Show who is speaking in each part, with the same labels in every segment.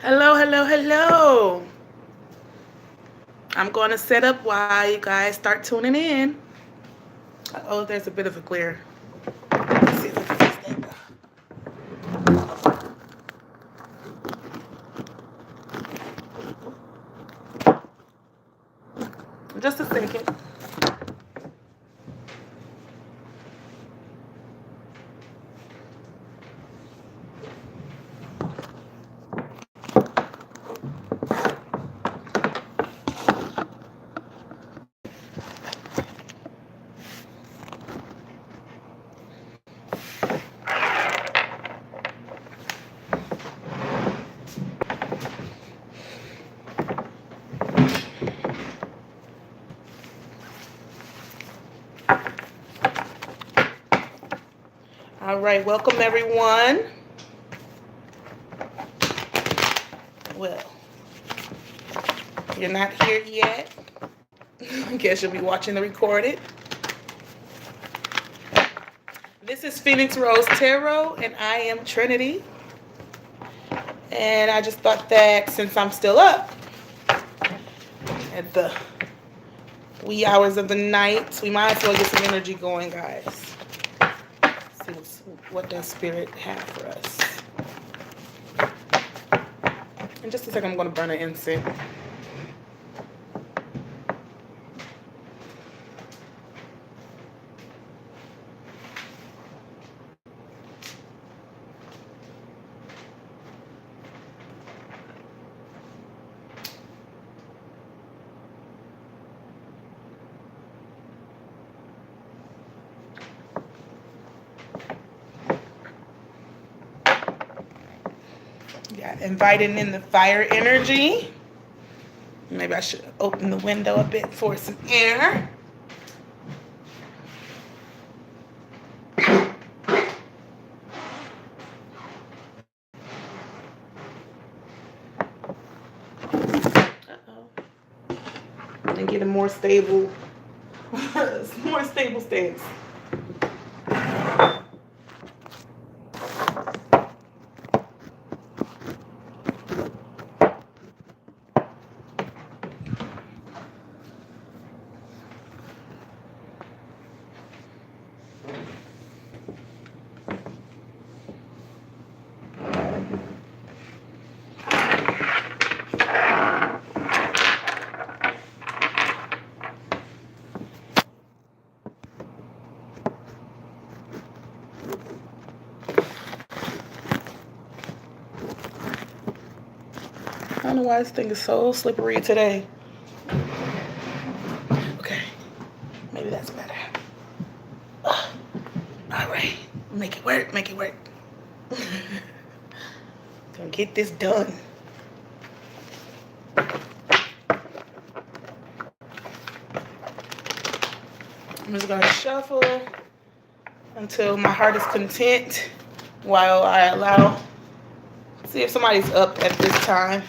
Speaker 1: Hello, hello, hello. I'm going to set up while you guys start tuning in. Oh, there's a bit of a glare. Let's see if I can fix that. Just a second. All right, welcome everyone. Well, you're not here yet. I guess you'll be watching the recorded. This is Phoenix Rose Tarot, and I am Trinity. And I just thought that since I'm still up at the wee hours of the night, we might as well get some energy going, guys. See what that spirit have for us. In just a second, I'm going to burn an incense. Yeah, inviting in the fire energy. Maybe I should open the window a bit for some air. And get a more stable, stance. I don't know why this thing is so slippery today. Okay, maybe that's better. All right, make it work, make it work. Gonna get this done. I'm just gonna shuffle until my heart is content while I allow, see if somebody's up at this time.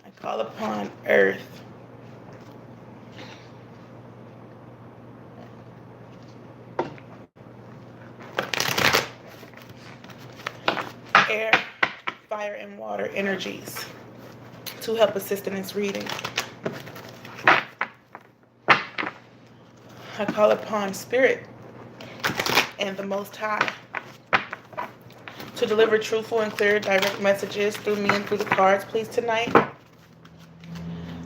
Speaker 1: I call upon earth. Air, fire, and water energies to help assist in this reading. I call upon Spirit and the Most High to deliver truthful and clear direct messages through me and through the cards, please, tonight.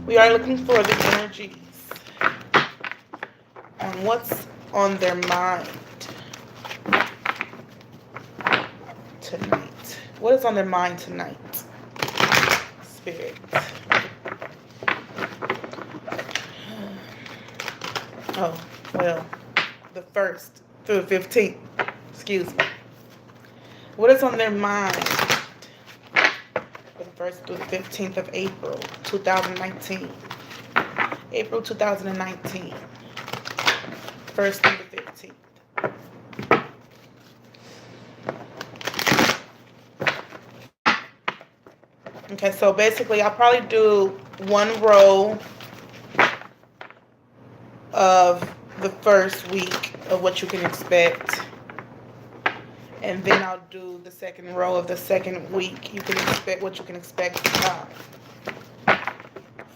Speaker 1: We are looking for the energies on what's on their mind tonight. What is on their mind tonight? Spirit. Oh, well, the 1st through the 15th. Excuse me. What is on their mind for the 1st through the 15th of April 2019? April 2019. 1st through the 15th. Okay, so basically I'll probably do one row of the first week of what you can expect. And then I'll do the second row of the second week. You can expect what you can expect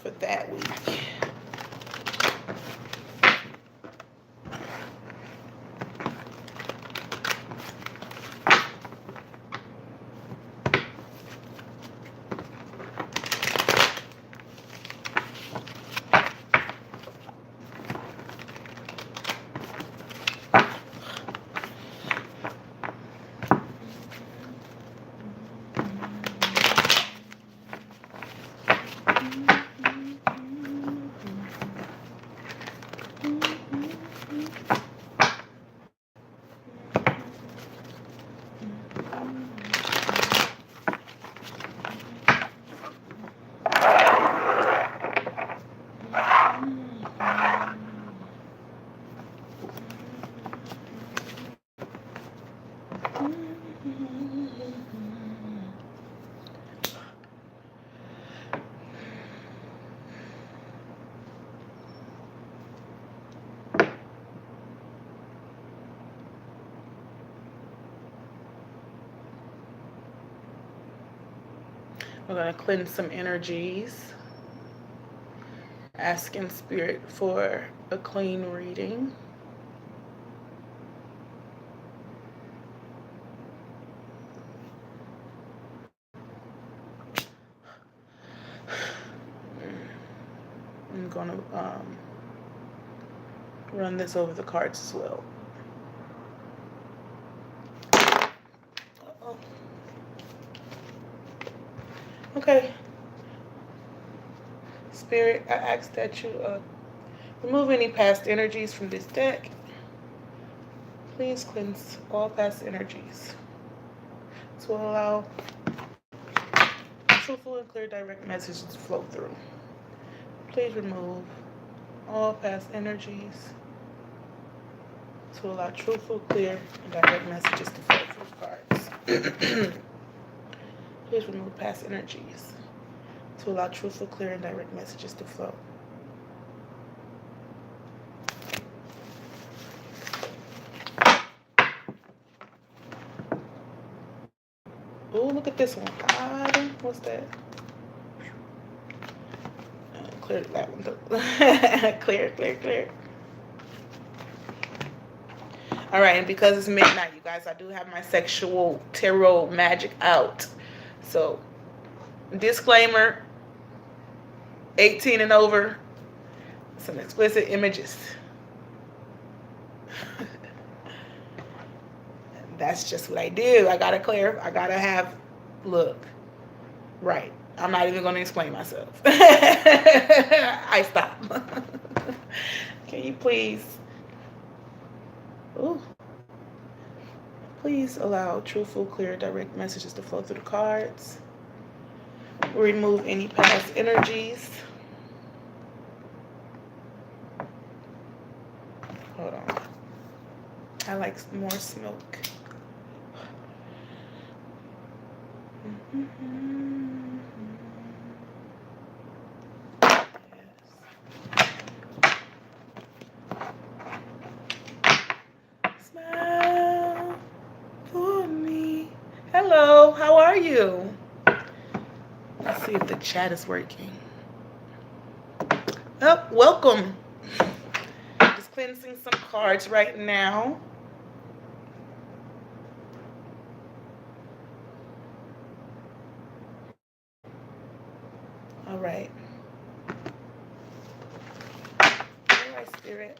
Speaker 1: for that week. We're going to cleanse some energies, asking Spirit for a clean reading. I'm going to run this over the cards as well. Uh-oh. Okay. Spirit, I ask that you remove any past energies from this deck. Please cleanse all past energies to allow truthful and clear direct messages to flow through. Please remove all past energies to allow truthful, clear, and direct messages to flow through cards. Please remove past energies to allow truthful, clear, and direct messages to flow. Oh, look at this one. What's that? Clear that one. Clear. All right, and because it's midnight, you guys, I do have my sexual tarot magic out. So, disclaimer, 18 and over, some explicit images. That's just what I do. I gotta have, look, right. I'm not even gonna explain myself. I stop. Can you please, please allow truthful, clear, direct messages to flow through the cards. Remove any past energies. Hold on. I like more smoke. Smile for me. Hello, how are you? Let's see if the chat is working. Oh, welcome. Just cleansing some cards right now. All right. All right, Spirit.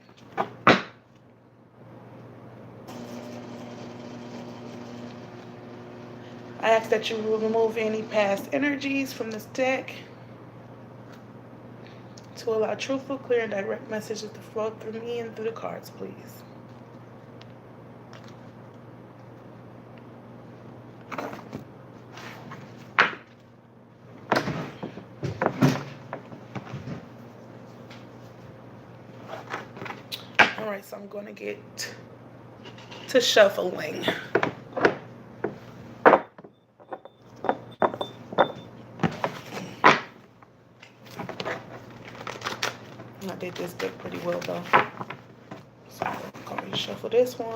Speaker 1: I ask that you remove any past energies from this deck to allow truthful, clear, and direct messages to flow through me and through the cards, please. All right, so I'm going to get to shuffling. I did this deck pretty well though. So I'm going to shuffle this one.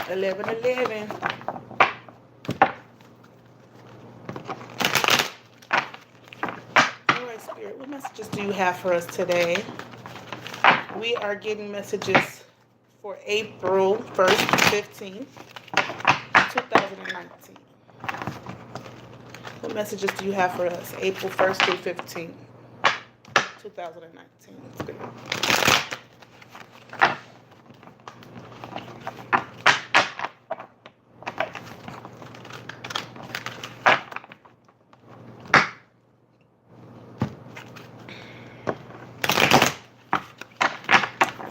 Speaker 1: Eleven. All right, Spirit, what messages do you have for us today? We are getting messages for April 1st to 15th, 2019. What messages do you have for us? April 1st through 15th, 2019. Spirit.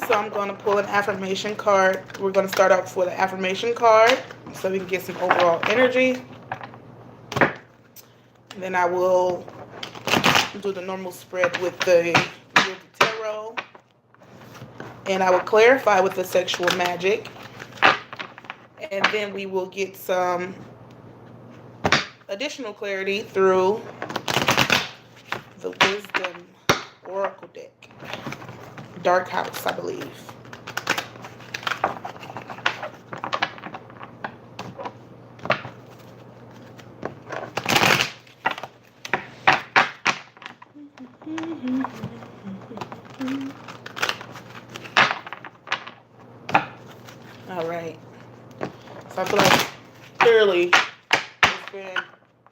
Speaker 1: So I'm going to pull an affirmation card. We're going to start off with an affirmation card so we can get some overall energy. And then I will do the normal spread with the tarot. And I will clarify with the sexual magic. And then we will get some additional clarity through the Wisdom Oracle deck. Dark House, I believe. All right. So I feel like clearly it's been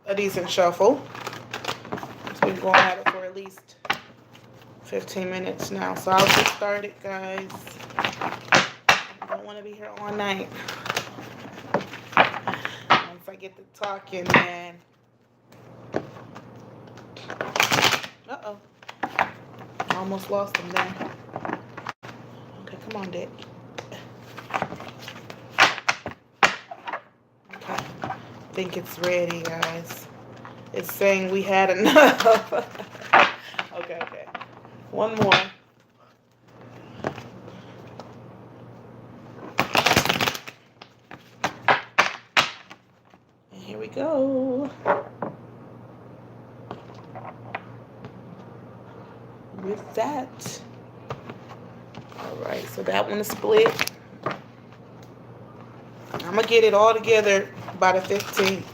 Speaker 1: a decent shuffle. It's been going at it for at least 15 minutes now. So I'll get started, guys. I don't want to be here all night. Once I get to talking, man. Uh-oh. I almost lost him there. Okay, come on, Dick. Okay. I think it's ready, guys. It's saying we had enough. Okay. One more. And here we go. With that. All right, so that one is split. I'm going to get it all together by the 15th.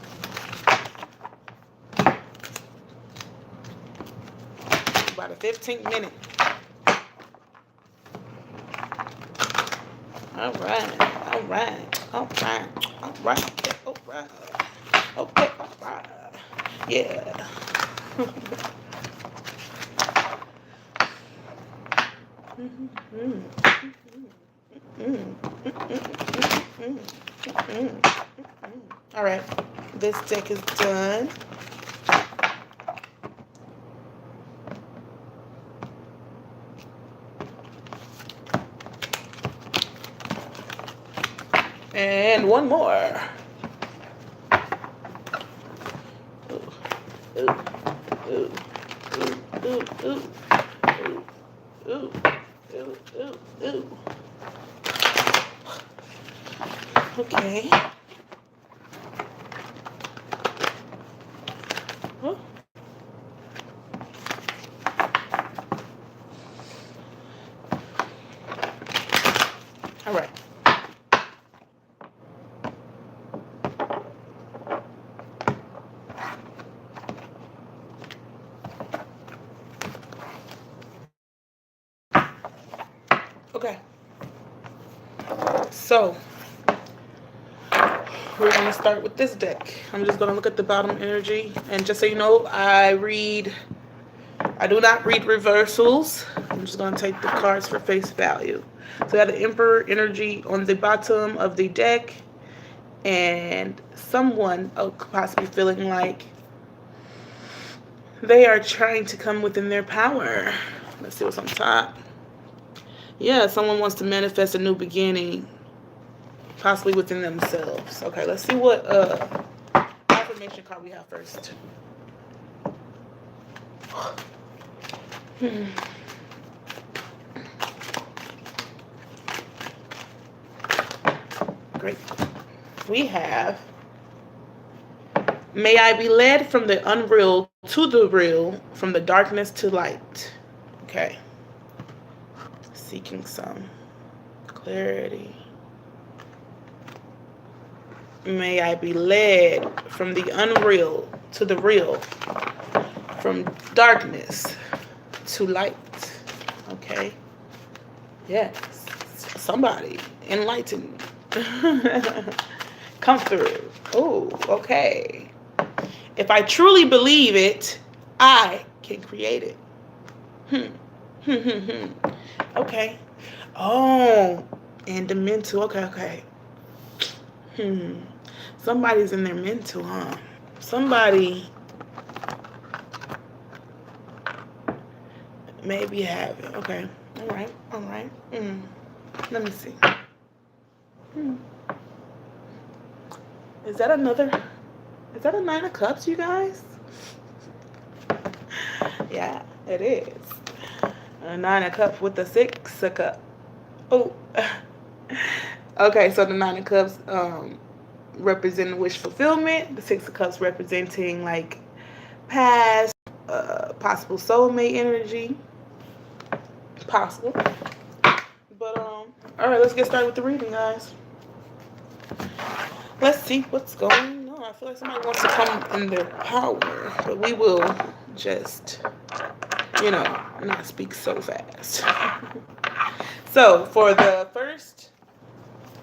Speaker 1: By the 15th minute. All right. Okay, all right. Yeah. All right, this deck is done. And one more. Ooh. Okay. Huh? All right. So we're going to start with this deck. I'm just going to look at the bottom energy. And just so you know, I do not read reversals. I'm just going to take the cards for face value. So we have the Emperor energy on the bottom of the deck. And someone possibly feeling like they are trying to come within their power. Let's see what's on top. Yeah, someone wants to manifest a new beginning, possibly within themselves. Okay, let's see what affirmation card we have first. Great. We have, may I be led from the unreal to the real, from the darkness to light. Okay. Seeking some clarity. May I be led from the unreal to the real, from darkness to light. Okay. Yes. Somebody enlighten me. Come through. Oh, okay. If I truly believe it, I can create it. Okay. Oh, and the mental. Okay. Somebody's in their mental, huh? Somebody maybe have it. Okay. All right. Let me see. Is that a 9 of Cups, you guys? Yeah, it is. A 9 of Cups with a 6 of Cups. Oh. Okay, so the 9 of Cups representing wish fulfillment. The 6 of Cups representing like past, possible soulmate energy. Possible. But all right, let's get started with the reading, guys. Let's see what's going on. I feel like somebody wants to come in their power, but we will just, not speak so fast. So for the first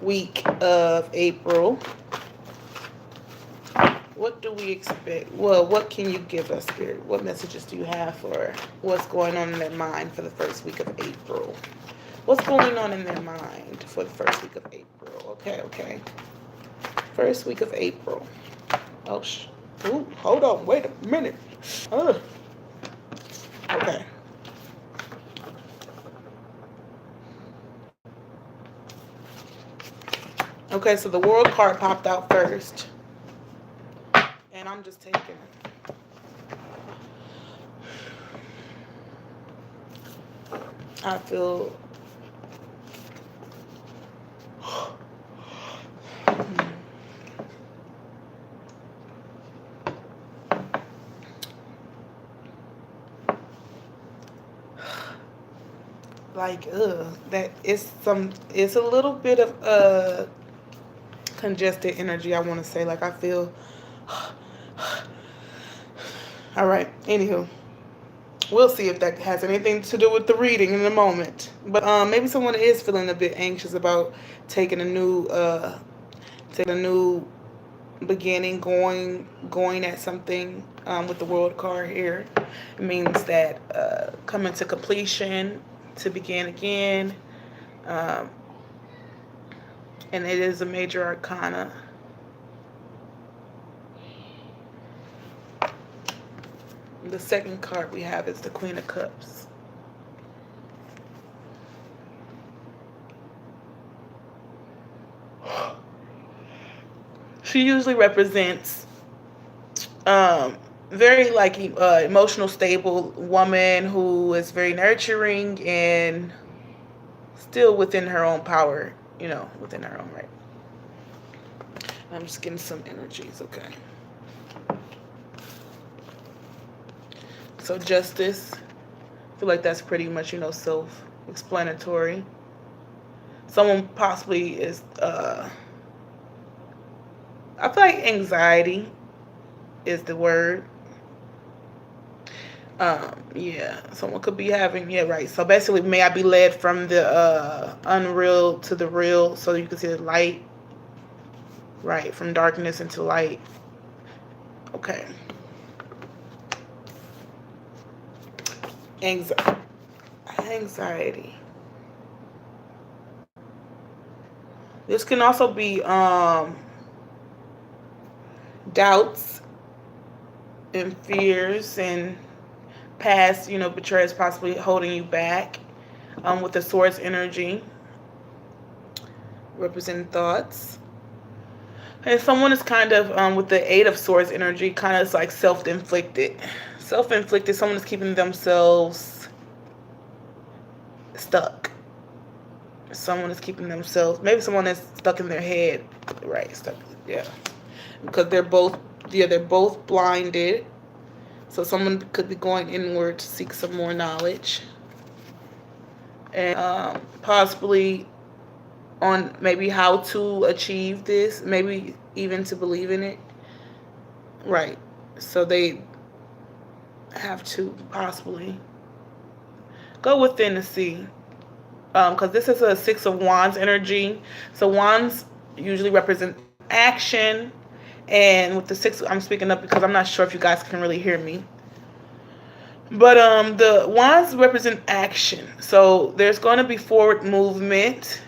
Speaker 1: week of April, what do we expect? Well, what can you give us, Spirit? What messages do you have for what's going on in their mind for the first week of April? What's going on in their mind for the first week of April? Okay. First week of April. Oh, ooh, hold on. Wait a minute. Okay. Okay, so the World card popped out first. And I'm just taking it. I feel... that it's a little bit of congested energy, I want to say. Like, I feel... All right, anywho. We'll see if that has anything to do with the reading in a moment. But maybe someone is feeling a bit anxious about taking a new beginning, going at something with the World card here. It means that coming to completion, to begin again. And it is a major arcana. The second card we have is the Queen of Cups. She usually represents very emotional, stable woman who is very nurturing and still within her own power, within her own right. I'm just getting some energies, okay. So Justice, I feel like that's pretty much, self-explanatory. Someone possibly is, I feel like anxiety is the word. Yeah, someone could be having, yeah, right. So basically, may I be led from the unreal to the real, so you can see the light, right, from darkness into light. Okay. Anxiety. Anxiety. This can also be doubts and fears and past, betrayals possibly holding you back. With the Swords energy, representing thoughts. And someone is kind of, with the Eight of Swords energy, kind of like self-inflicted. Self-inflicted, someone is keeping themselves stuck. Someone is keeping themselves, maybe someone is stuck in their head, right? Stuck, yeah. Because they're both blinded. So someone could be going inward to seek some more knowledge. And possibly on maybe how to achieve this, maybe even to believe in it. Right. So they have to possibly go within to see. Because this is a Six of Wands energy. So wands usually represent action. And with the six, I'm speaking up because I'm not sure if you guys can really hear me. But the wands represent action. So there's going to be forward movement.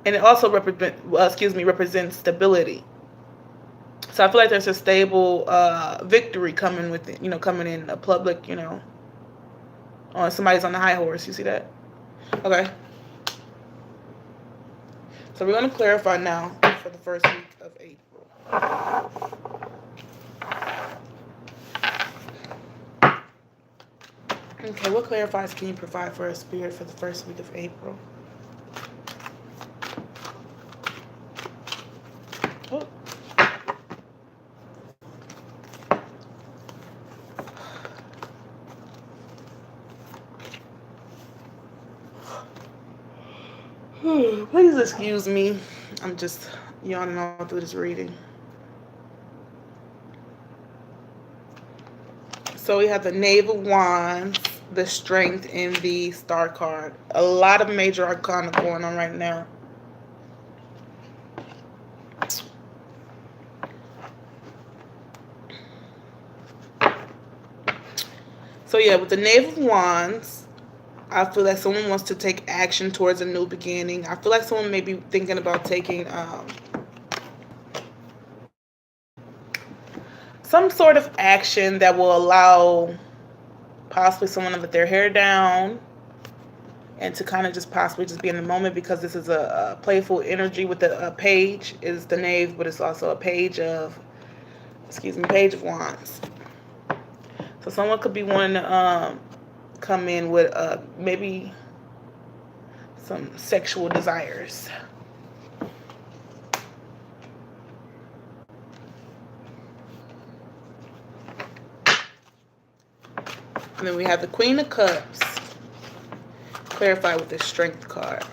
Speaker 1: And it also represents stability. So I feel like there's a stable victory coming with it, coming in a public, somebody's on the high horse. You see that? Okay. So we're going to clarify now for the first week of April. Okay, what clarifiers can you provide for a spirit for the first week of April? Oh. Please excuse me. I'm just yawning all through this reading. So we have the Knave of Wands, the Strength, and the Star card. A lot of major arcana going on right now. So yeah, with the Knave of Wands, I feel like someone wants to take action towards a new beginning. I feel like someone may be thinking about taking some sort of action that will allow possibly someone to let their hair down and to kind of just possibly just be in the moment, because this is a playful energy with the page is the Knave, but it's also a page of Wands. So someone could be wanting to come in with maybe some sexual desires. And then we have the Queen of Cups. Clarify with the Strength card.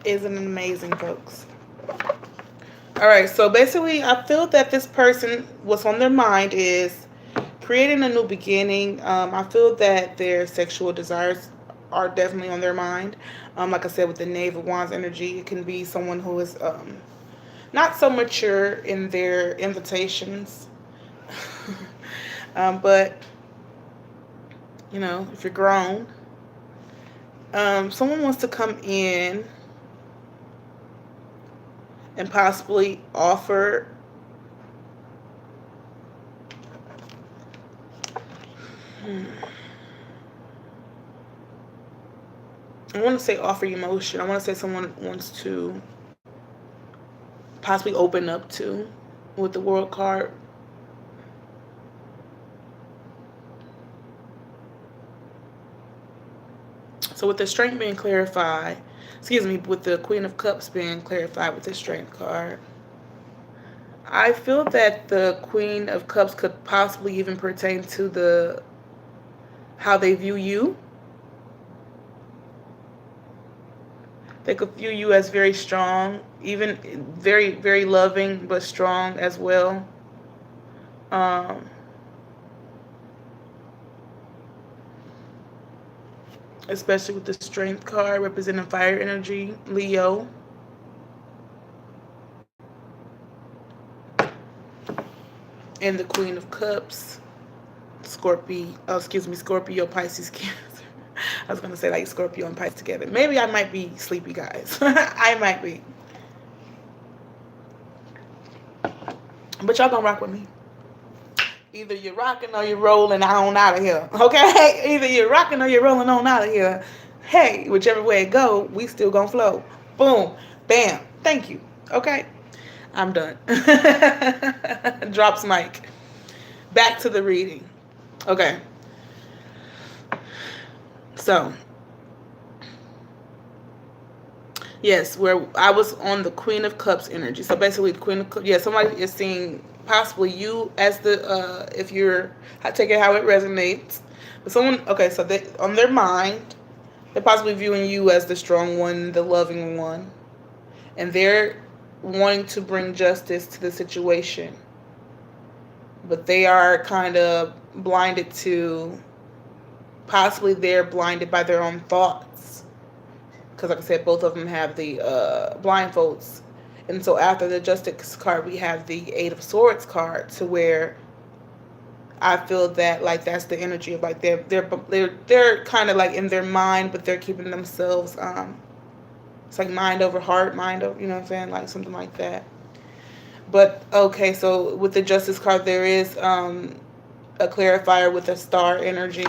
Speaker 1: Isn't it amazing, folks? All right, so basically, I feel that this person, what's on their mind is creating a new beginning. I feel that their sexual desires are definitely on their mind. Like I said, with the Knave of Wands energy, it can be someone who is not so mature in their invitations. But, if you're grown, someone wants to come in and possibly offer I want to say offer emotion. I want to say someone wants to possibly open up to. with the World card. So with the Strength being clarified, with the Queen of Cups being clarified with the Strength card, I feel that the Queen of Cups could possibly even pertain to the how they view you. They could view you as very strong, even very, very loving, but strong as well. Um, Especially with the Strength card representing fire energy, Leo. And the Queen of Cups, Scorpio, Pisces, Cancer. I was going to say like Scorpio and Pisces together. Maybe I might be sleepy, guys. I might be. But y'all gonna rock with me. Either you're rocking or you're rolling on out of here. Okay? Either you're rocking or you're rolling on out of here. Hey, whichever way it go, we still gonna flow. Boom. Bam. Thank you. Okay? I'm done. Drops mic. Back to the reading. Okay. So, yes, where I was on the Queen of Cups energy. So basically, the Queen of Cups, somebody is seeing possibly you as the, if you're, I take it how it resonates. But someone, okay, so they, on their mind, they're possibly viewing you as the strong one, the loving one. And they're wanting to bring justice to the situation. But they are kind of blinded to, possibly they're blinded by their own thoughts. Because like I said, both of them have the blindfolds. And so after the Justice card, we have the Eight of Swords card, to where I feel that like that's the energy of like they're kind of like in their mind, but they're keeping themselves it's like mind over heart, mind over, you know what I'm saying, like something like that. But okay, so with the Justice card, there is a clarifier with a star energy.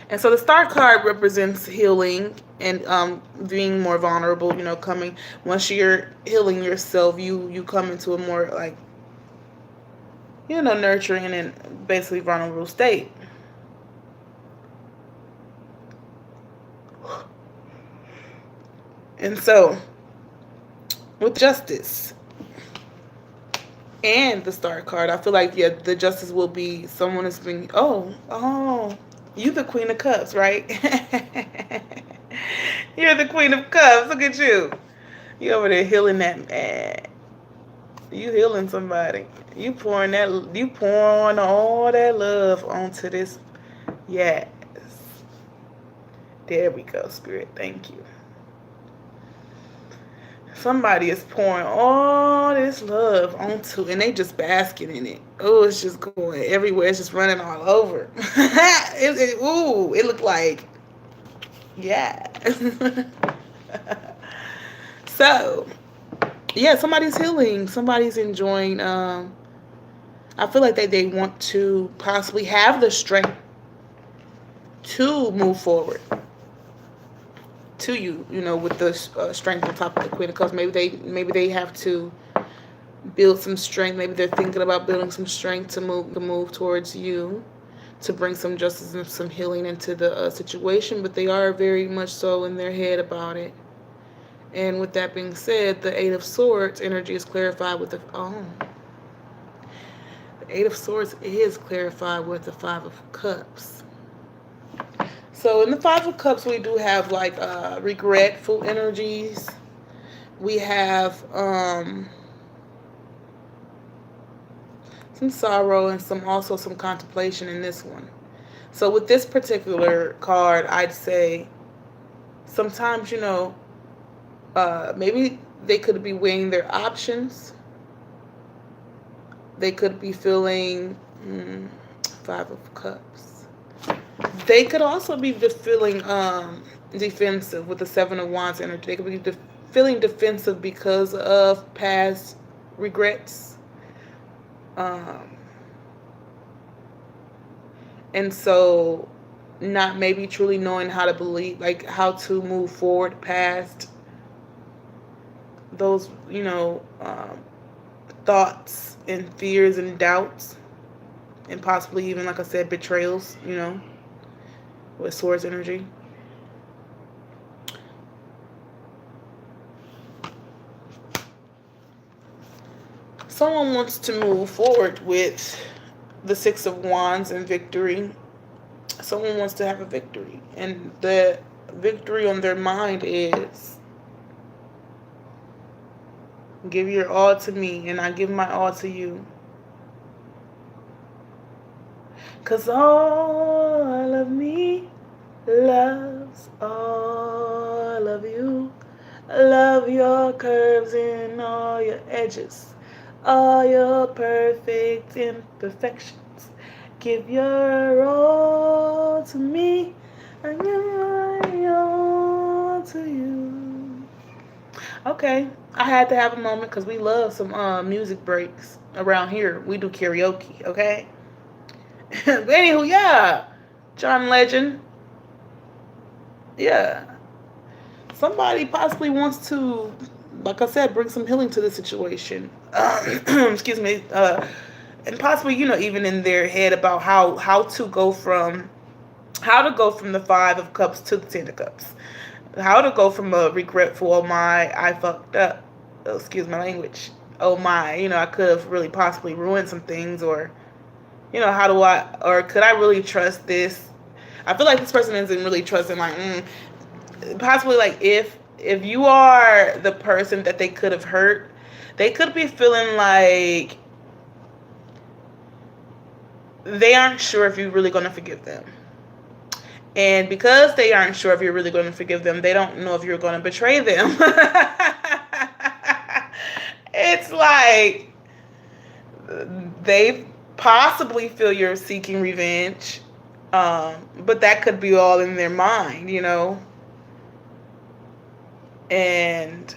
Speaker 1: And so the star card represents healing and being more vulnerable, you know, coming, once you're healing yourself, you come into a more like, you know, nurturing and basically vulnerable state. And so with Justice and the star card, I feel like, the Justice will be someone that's being, you the Queen of Cups, right? You're the Queen of Cups. Look at you. You over there healing that man. You healing somebody. You pouring all that love onto this. Yes. There we go, Spirit. Thank you. Somebody is pouring all this love onto, and they just basking in it. Oh, it's just going everywhere. It's just running all over. It looked like, yeah. So, yeah, somebody's healing. Somebody's enjoying. I feel like they want to possibly have the strength to move forward. To you, with the strength on top of the Queen of Cups. Maybe they have to build some strength. Maybe they're thinking about building some strength to move towards you, to bring some justice and some healing into the situation. But they are very much so in their head about it. And with that being said, the Eight of Swords energy is clarified with the Eight of Swords is clarified with the Five of Cups. So in the Five of Cups, we do have like regretful energies. We have some sorrow and some contemplation in this one. So with this particular card, I'd say sometimes, maybe they could be weighing their options. They could be feeling Five of Cups. They could also be feeling defensive with the Seven of Wands energy. They could be feeling defensive because of past regrets. And so not maybe truly knowing how to believe, like how to move forward past those, thoughts and fears and doubts, and possibly even, like I said, betrayals, with Swords energy. Someone wants to move forward with the Six of Wands and victory. Someone wants to have a victory, and the victory on their mind is, give your all to me and I give my all to you. Cause all of me loves all of you. I love your curves and all your edges, all your perfect imperfections. Give your all to me, and give my all to you. Okay, I had to have a moment because we love some music breaks around here. We do karaoke, okay? But anywho, yeah, John Legend, yeah. Somebody possibly wants to, like I said, bring some healing to the situation. Excuse me. And possibly, even in their head about how to go from the Five of Cups to the Ten of Cups. How to go from a regretful, oh my, I fucked up. Oh, excuse my language. Oh my, I could have really possibly ruined some things, or, how do I, or could I really trust this? I feel like this person isn't really trusting, like, possibly, like, if you are the person that they could have hurt, they could be feeling like they aren't sure if you're really going to forgive them. And because they aren't sure if you're really going to forgive them, they don't know if you're going to betray them. It's like they possibly feel you're seeking revenge, but that could be all in their mind, And,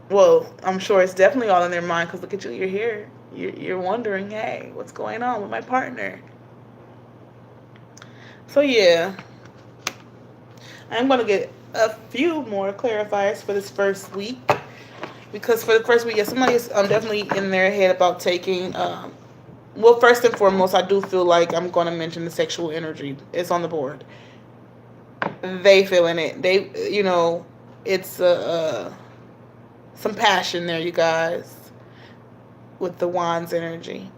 Speaker 1: well, I'm sure it's definitely all in their mind, because look at you, you're here. You're wondering, hey, what's going on with my partner? So, yeah. I'm going to get a few more clarifiers for this first week. Because for the first week, yeah, somebody's definitely in their head about taking... well, first and foremost, I do feel like I'm going to mention the sexual energy. It's on the board. They feeling it. They, it's some passion there, you guys, with the Wands energy.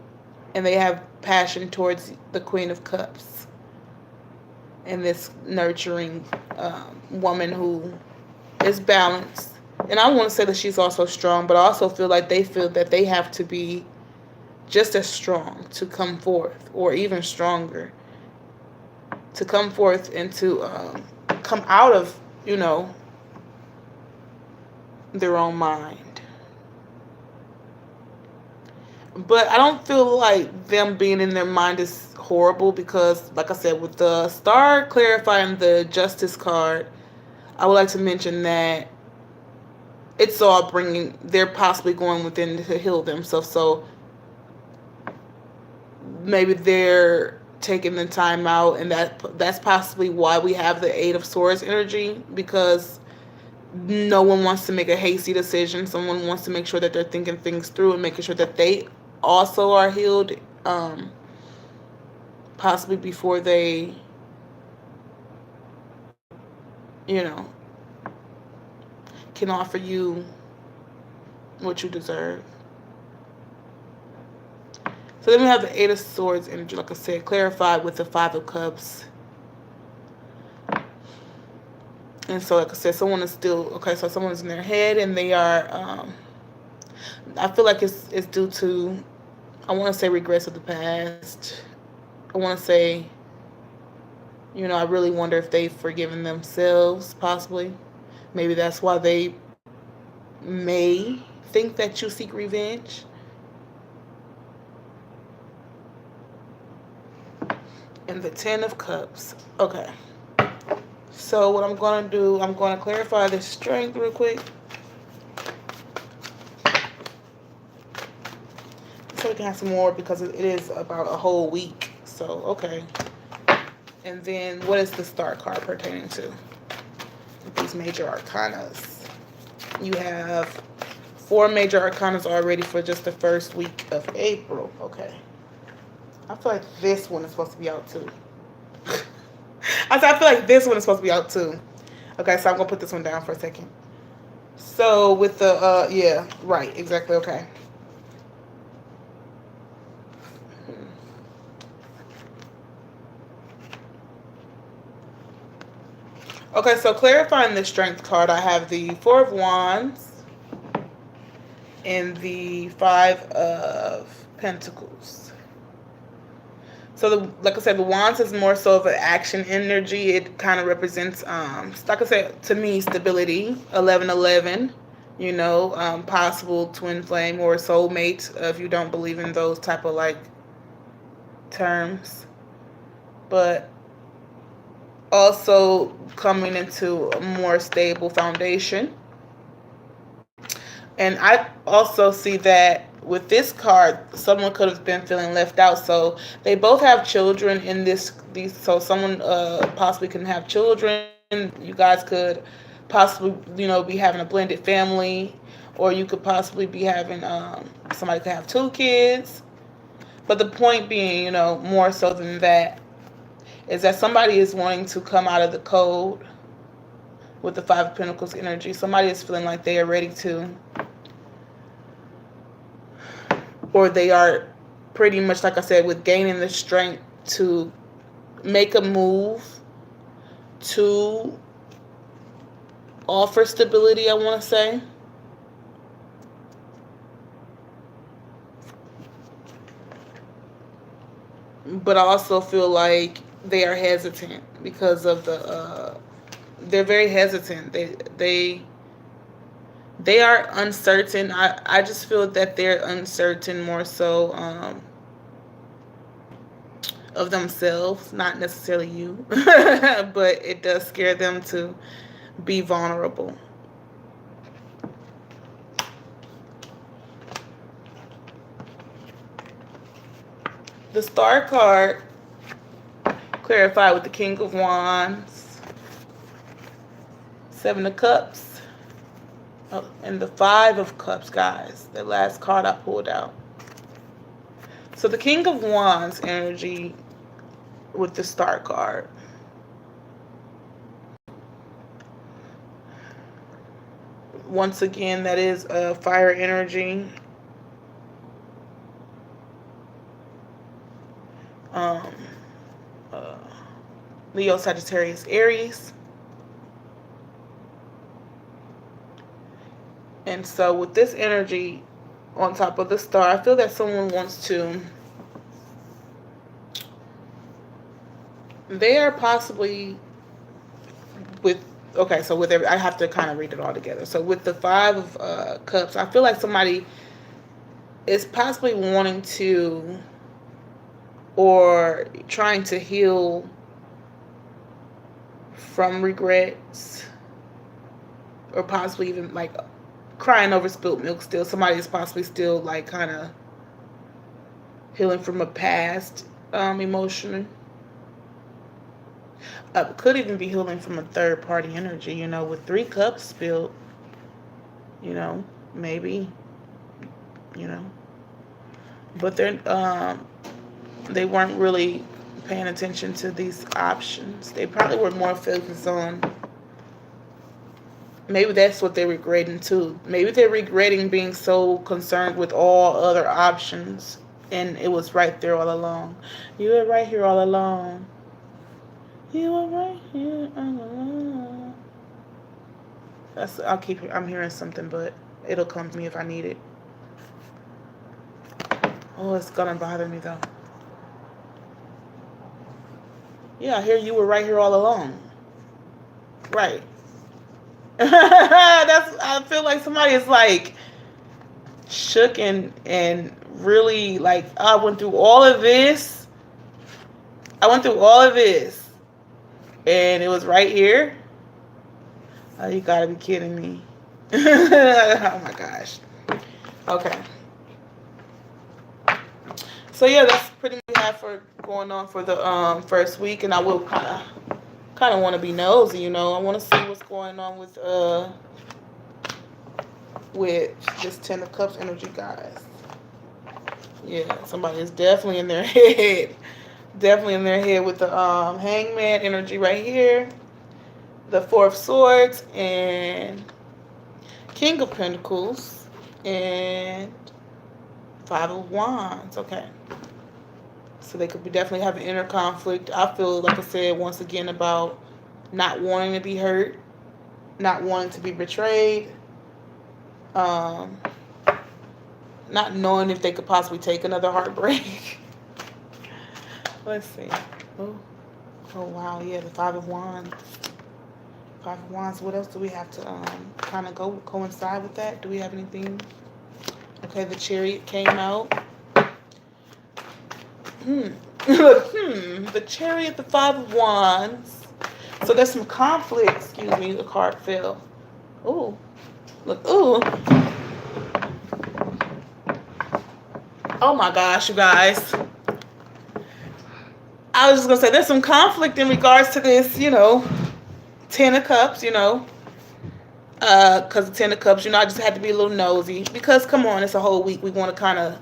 Speaker 1: And they have passion towards the Queen of Cups. And this nurturing woman who is balanced. And I want to say that she's also strong, but I also feel like they feel that they have to be just as strong to come forth, or even stronger, to come forth and to come out of, their own mind. But I don't feel like them being in their mind is horrible, because, like I said, with the Star clarifying the Justice card, I would like to mention that it's all they're possibly going within to heal themselves. So maybe they're taking the time out, and that's possibly why we have the Eight of Swords energy, because no one wants to make a hasty decision. Someone wants to make sure that they're thinking things through and making sure that they also are healed, possibly before they, can offer you what you deserve. So then we have the Eight of Swords energy, like I said, clarified with the Five of Cups. And so, like I said, someone is still, so someone's in their head, and they are, I feel like it's due to, I want to say, regrets of the past. I want to say, I really wonder if they've forgiven themselves, possibly. Maybe that's why they may think that you seek revenge. And the Ten of Cups. Okay. So what I'm going to do, I'm going to clarify this strength real quick. So we can have some more, because it is about a whole week. So, okay. And then what is the Star card pertaining to? These major arcanas. You have 4 major arcanas already for just the first week of April. Okay. I feel like this one is supposed to be out too. I feel like this one is supposed to be out too. Okay, so I'm going to put this one down for a second. So with the, yeah, right, exactly, okay. Okay, so clarifying the strength card, I have the 4 of Wands and the 5 of Pentacles. So, like I said, the Wands is more so of an action energy. It kind of represents, like I said, to me, stability. 1111, you know, possible twin flame or soulmate, if you don't believe in those type of like terms. But also coming into a more stable foundation. And I also see that with this card, someone could have been feeling left out. So they both have children in so someone possibly can have children. You guys could possibly, you know, be having a blended family, or you could possibly be having somebody could have 2 kids. But the point being, you know, more so than that, is that somebody is wanting to come out of the code with the 5 of Pentacles energy. Somebody is feeling like they are ready to, or they are pretty much, like I said, with gaining the strength to make a move to offer stability, I want to say. But I also feel like they are hesitant because of the they're very hesitant. They are uncertain. I just feel that they're uncertain more so of themselves, not necessarily you. But it does scare them to be vulnerable. The Star card clarified with the King of Wands, 7 of Cups, and the 5 of Cups, guys. The last card I pulled out. So the King of Wands energy with the Star card. Once again, that is a fire energy. Leo, Sagittarius, Aries. And so with this energy on top of the Star, I feel that someone wants to, they are possibly with, okay, so with every, I have to kind of read it all together. So with the 5 of Cups, I feel like somebody is possibly wanting to, or trying to heal from regrets, or possibly even like crying over spilt milk still. Somebody is possibly still like kind of healing from a past emotion. Could even be healing from a third party energy, you know, with 3 cups spilled, you know, maybe, you know. But they weren't really paying attention to these options. They probably were more focused on, maybe that's what they're regretting too. Maybe they're regretting being so concerned with all other options, and it was right there all along. You were right here all along. You were right here all along. I'm hearing something, but it'll come to me if I need it. Oh, it's gonna bother me though. Yeah, I hear you were right here all along. Right. I feel like somebody is like shook and really like, I went through all of this. And it was right here. Oh, you gotta be kidding me. Oh my gosh. Okay. So yeah, that's pretty much what we have for going on for the first week, and I will kind of want to be nosy, you know. I want to see what's going on with with this Ten of Cups energy, guys. Yeah, somebody is definitely in their head. Definitely in their head with the Hangman energy right here. The Four of Swords and King of Pentacles and Five of Wands. Okay. So they could be definitely have an inner conflict. I feel, like I said, once again, about not wanting to be hurt, not wanting to be betrayed, not knowing if they could possibly take another heartbreak. Let's see. Oh wow, yeah, the Five of Wands. Five of Wands. What else do we have to kind of coincide with that? Do we have anything? Okay, the Chariot came out. The Chariot, the Five of Wands. So there's some conflict. Excuse me, the card fell. Ooh. Look, ooh. Oh my gosh, you guys. I was just going to say there's some conflict in regards to this, Ten of Cups, because the Ten of Cups, I just had to be a little nosy. Because, come on, it's a whole week. We want to kind of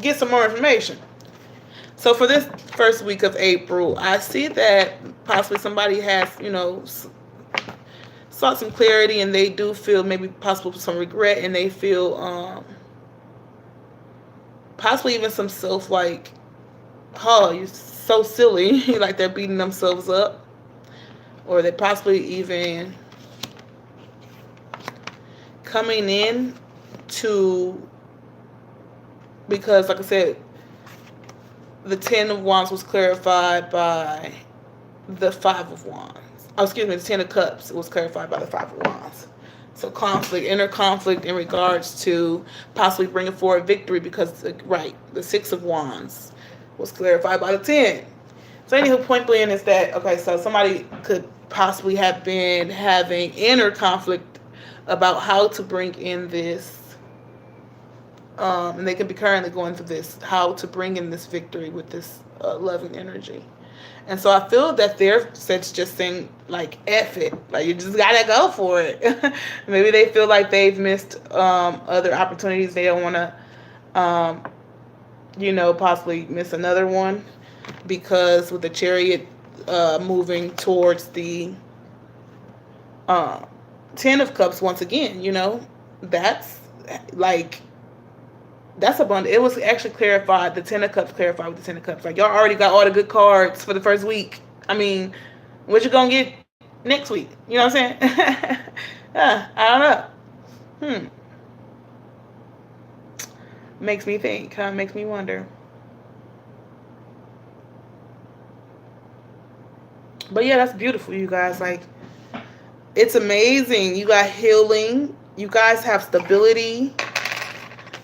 Speaker 1: get some more information. So for this first week of April, I see that possibly somebody has, sought some clarity, and they do feel maybe possible some regret, and they feel possibly even some self, like, oh, you're so silly, like they're beating themselves up. Or they possibly even coming in to, because like I said, the Ten of Wands was clarified by the Five of Wands. Oh, excuse me, the Ten of Cups was clarified by the Five of Wands. So conflict, inner conflict in regards to possibly bringing forward victory, because, right, the Six of Wands was clarified by the 10. So anywho, point being is that, okay, so somebody could possibly have been having inner conflict about how to bring in this, and they could be currently going through this, how to bring in this victory with this loving energy. And so I feel that their set's just saying, like, F it. Like, you just gotta go for it. Maybe they feel like they've missed other opportunities. They don't want to, possibly miss another one. Because with the Chariot moving towards the Ten of Cups once again, that's abundant. It was actually clarified. The Ten of Cups clarified with the Ten of Cups. Like, y'all already got all the good cards for the first week. I mean, what you gonna get next week? You know what I'm saying? I don't know. Makes me think. Makes me wonder. But yeah, that's beautiful, you guys. Like, it's amazing. You got healing. You guys have stability.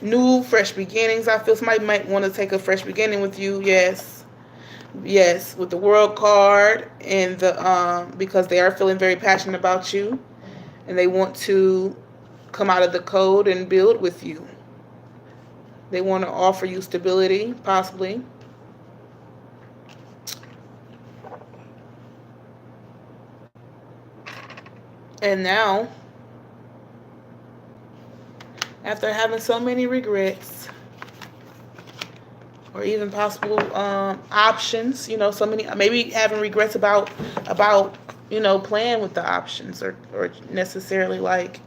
Speaker 1: New, fresh beginnings. I feel somebody might want to take a fresh beginning with you. Yes. Yes. With the World card and the because they are feeling very passionate about you. And they want to come out of the code and build with you. They want to offer you stability, possibly. And now, after having so many regrets, or even possible options, so many, maybe having regrets about playing with the options, or necessarily, like,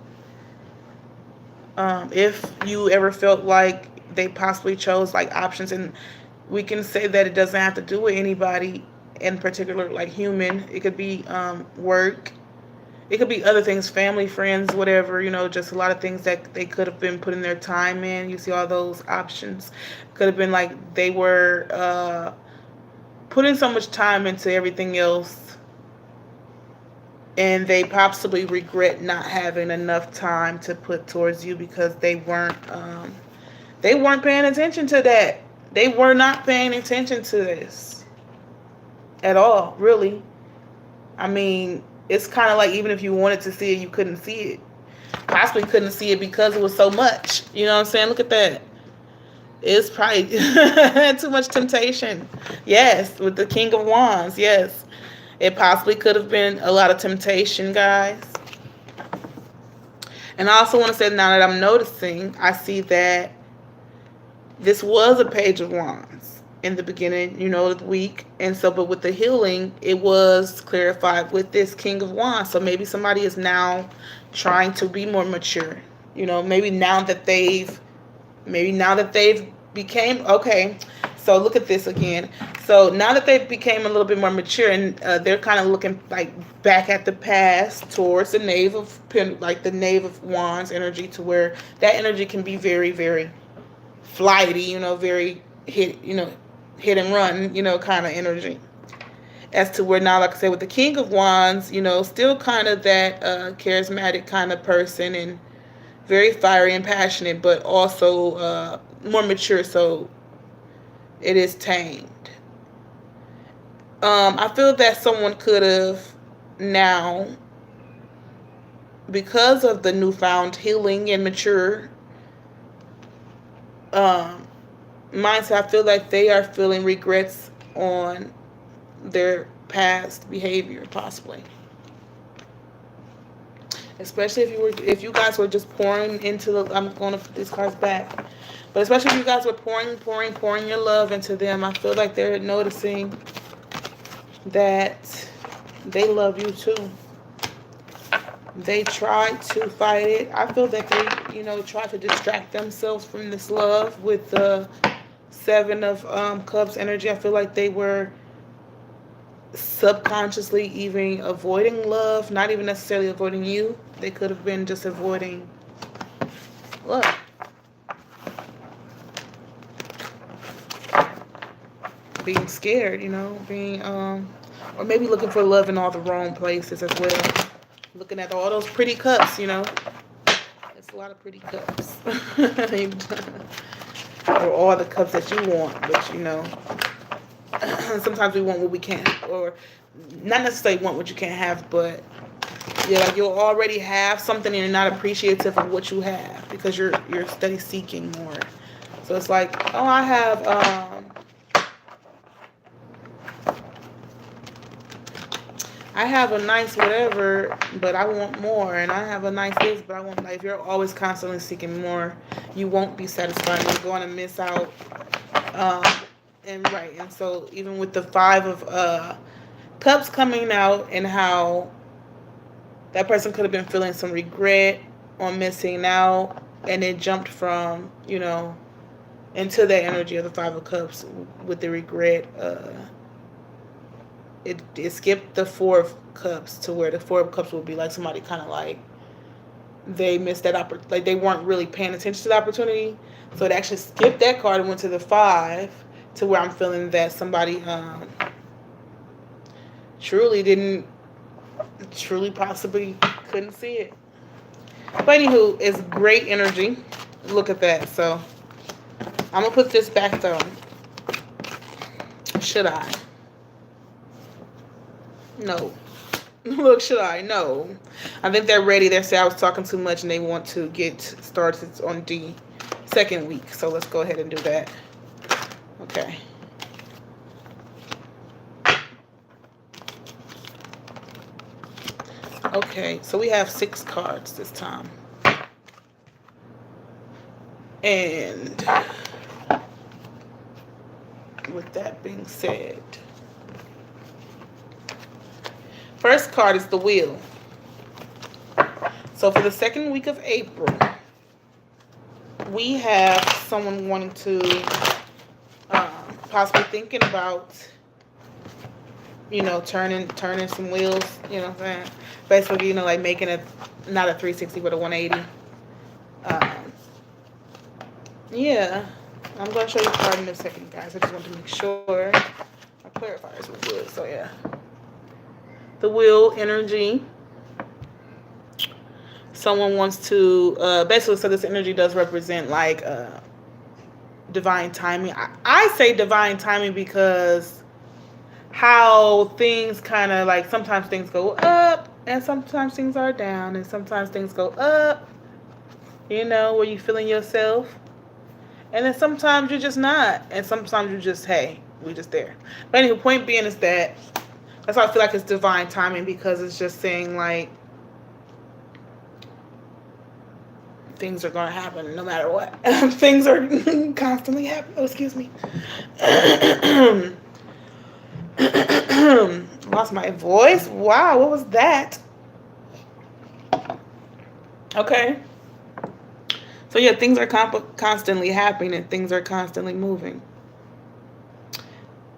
Speaker 1: if you ever felt like they possibly chose, like, options, and we can say that it doesn't have to do with anybody in particular, like human. It could be work. It could be other things, family, friends, whatever, just a lot of things that they could have been putting their time in. You see all those options. Could have been like they were putting so much time into everything else, and they possibly regret not having enough time to put towards you because they weren't paying attention to that. They were not paying attention to this at all, really. I mean, it's kind of like, even if you wanted to see it, you couldn't see it. Possibly couldn't see it because it was so much. You know what I'm saying? Look at that. It's probably too much temptation. Yes, with the King of Wands. Yes. It possibly could have been a lot of temptation, guys. And I also want to say, now that I'm noticing, I see that this was a Page of Wands in the beginning, of the week. And so, but with the healing, it was clarified with this King of Wands. So maybe somebody is now trying to be more mature. Maybe now that they've became, okay, so look at this again. So now that they became a little bit more mature, and they're kind of looking like back at the past towards the Knave of the Knave of Wands energy, to where that energy can be very, very flighty, very hit and run, kind of energy. As to where now, like I said, with the King of Wands, still kind of that charismatic kind of person, and very fiery and passionate, but also more mature, so it is tamed. I feel that someone could have now, because of the newfound healing and mature mindset, I feel like they are feeling regrets on their past behavior, possibly. Especially if you guys were just pouring into the, I'm going to put these cards back, but especially if you guys were pouring your love into them, I feel like they're noticing that they love you too. They tried to fight it. I feel that they, tried to distract themselves from this love with the Seven of Cups energy. I feel like they were subconsciously even avoiding love, not even necessarily avoiding you. They could have been just avoiding love. Being scared, being or maybe looking for love in all the wrong places as well. Looking at all those pretty cups, it's a lot of pretty cups. Or all the cups that you want, but sometimes we want what we can't, or not necessarily want what you can't have, but you'll already have something and you're not appreciative of what you have because you're steady seeking more. So it's like, oh, I have a nice whatever, but I want more, and I have a nice this, but I want, if you're always constantly seeking more, you won't be satisfied. You're going to miss out. And so even with the Five of Cups coming out, and how that person could have been feeling some regret on missing out, and it jumped from, into that energy of the Five of Cups with the regret. It skipped the Four of Cups, to where the Four of Cups would be like somebody kind of like they missed that opportunity, like they weren't really paying attention to the opportunity. So it actually skipped that card and went to the Five, to where I'm feeling that somebody truly possibly couldn't see it. But anywho, it's great energy. Look at that. So I'm gonna put this back though. Should I? No. Look, should I? No. I think they're ready. They say I was talking too much and they want to get started on the second week. So let's go ahead and do that. Okay. Okay, so we have 6 cards this time. And with that being said, first card is the Wheel. So for the second week of April, we have someone wanting to possibly thinking about, turning some wheels, what I'm saying? Basically, like making it not a 360 but a 180. Yeah, I'm going to show you the card in a second, guys. I just want to make sure my clarifiers were good. So yeah, the Wheel energy. Someone wants to basically, so this energy does represent like divine timing. I say divine timing because how things kind of like, sometimes things go up and sometimes things are down, and sometimes things go up, where you feeling yourself, and then sometimes you're just not, and sometimes you're just, hey, we just there. But anyway, point being is that's why I feel like it's divine timing, because it's just saying like things are going to happen no matter what. Things are constantly happening. Oh, excuse me. Lost my voice. Wow, what was that? Okay. So yeah, things are constantly happening and things are constantly moving.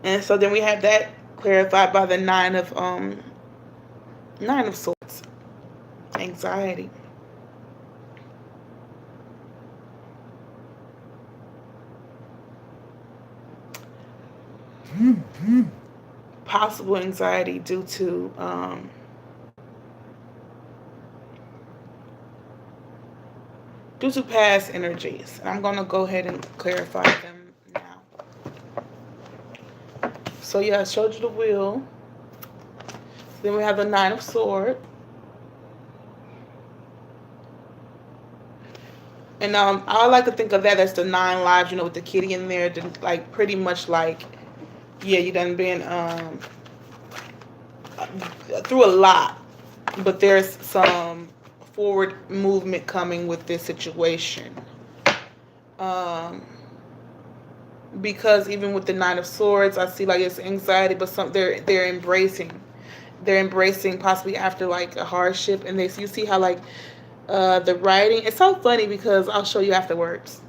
Speaker 1: And so then we have that clarified by the nine of swords. Anxiety. Possible anxiety due to past energies. And I'm going to go ahead and clarify them now. So yeah, I showed you the wheel. Then we have the nine of swords. And I like to think of that as the 9 lives, with the kitty in there, like pretty much like, yeah, you done been through a lot, but there's some forward movement coming with this situation. Because even with the nine of swords, I see like it's anxiety, but they're embracing possibly after like a hardship, and you see how like the writing, it's so funny because I'll show you afterwards.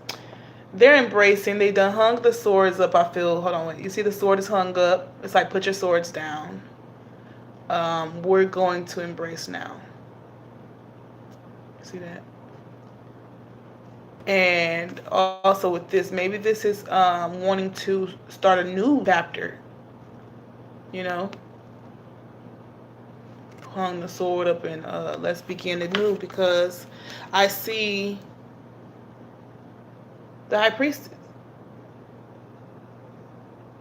Speaker 1: They're embracing. They done hung the swords up. I feel. Hold on. Wait. You see the sword is hung up. It's like put your swords down. We're going to embrace now. See that? And also with this, maybe this is wanting to start a new chapter. Hung the sword up and let's begin anew, because I see the High Priestess.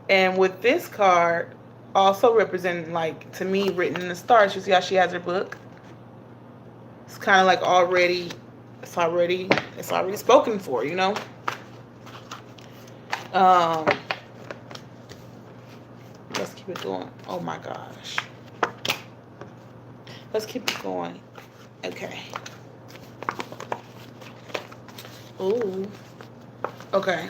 Speaker 1: And with this card also representing, like, to me, written in the stars, you see how she has her book? It's kind of like it's already spoken for, Let's keep it going. Oh my gosh. Let's keep it going. Okay. Ooh. Okay.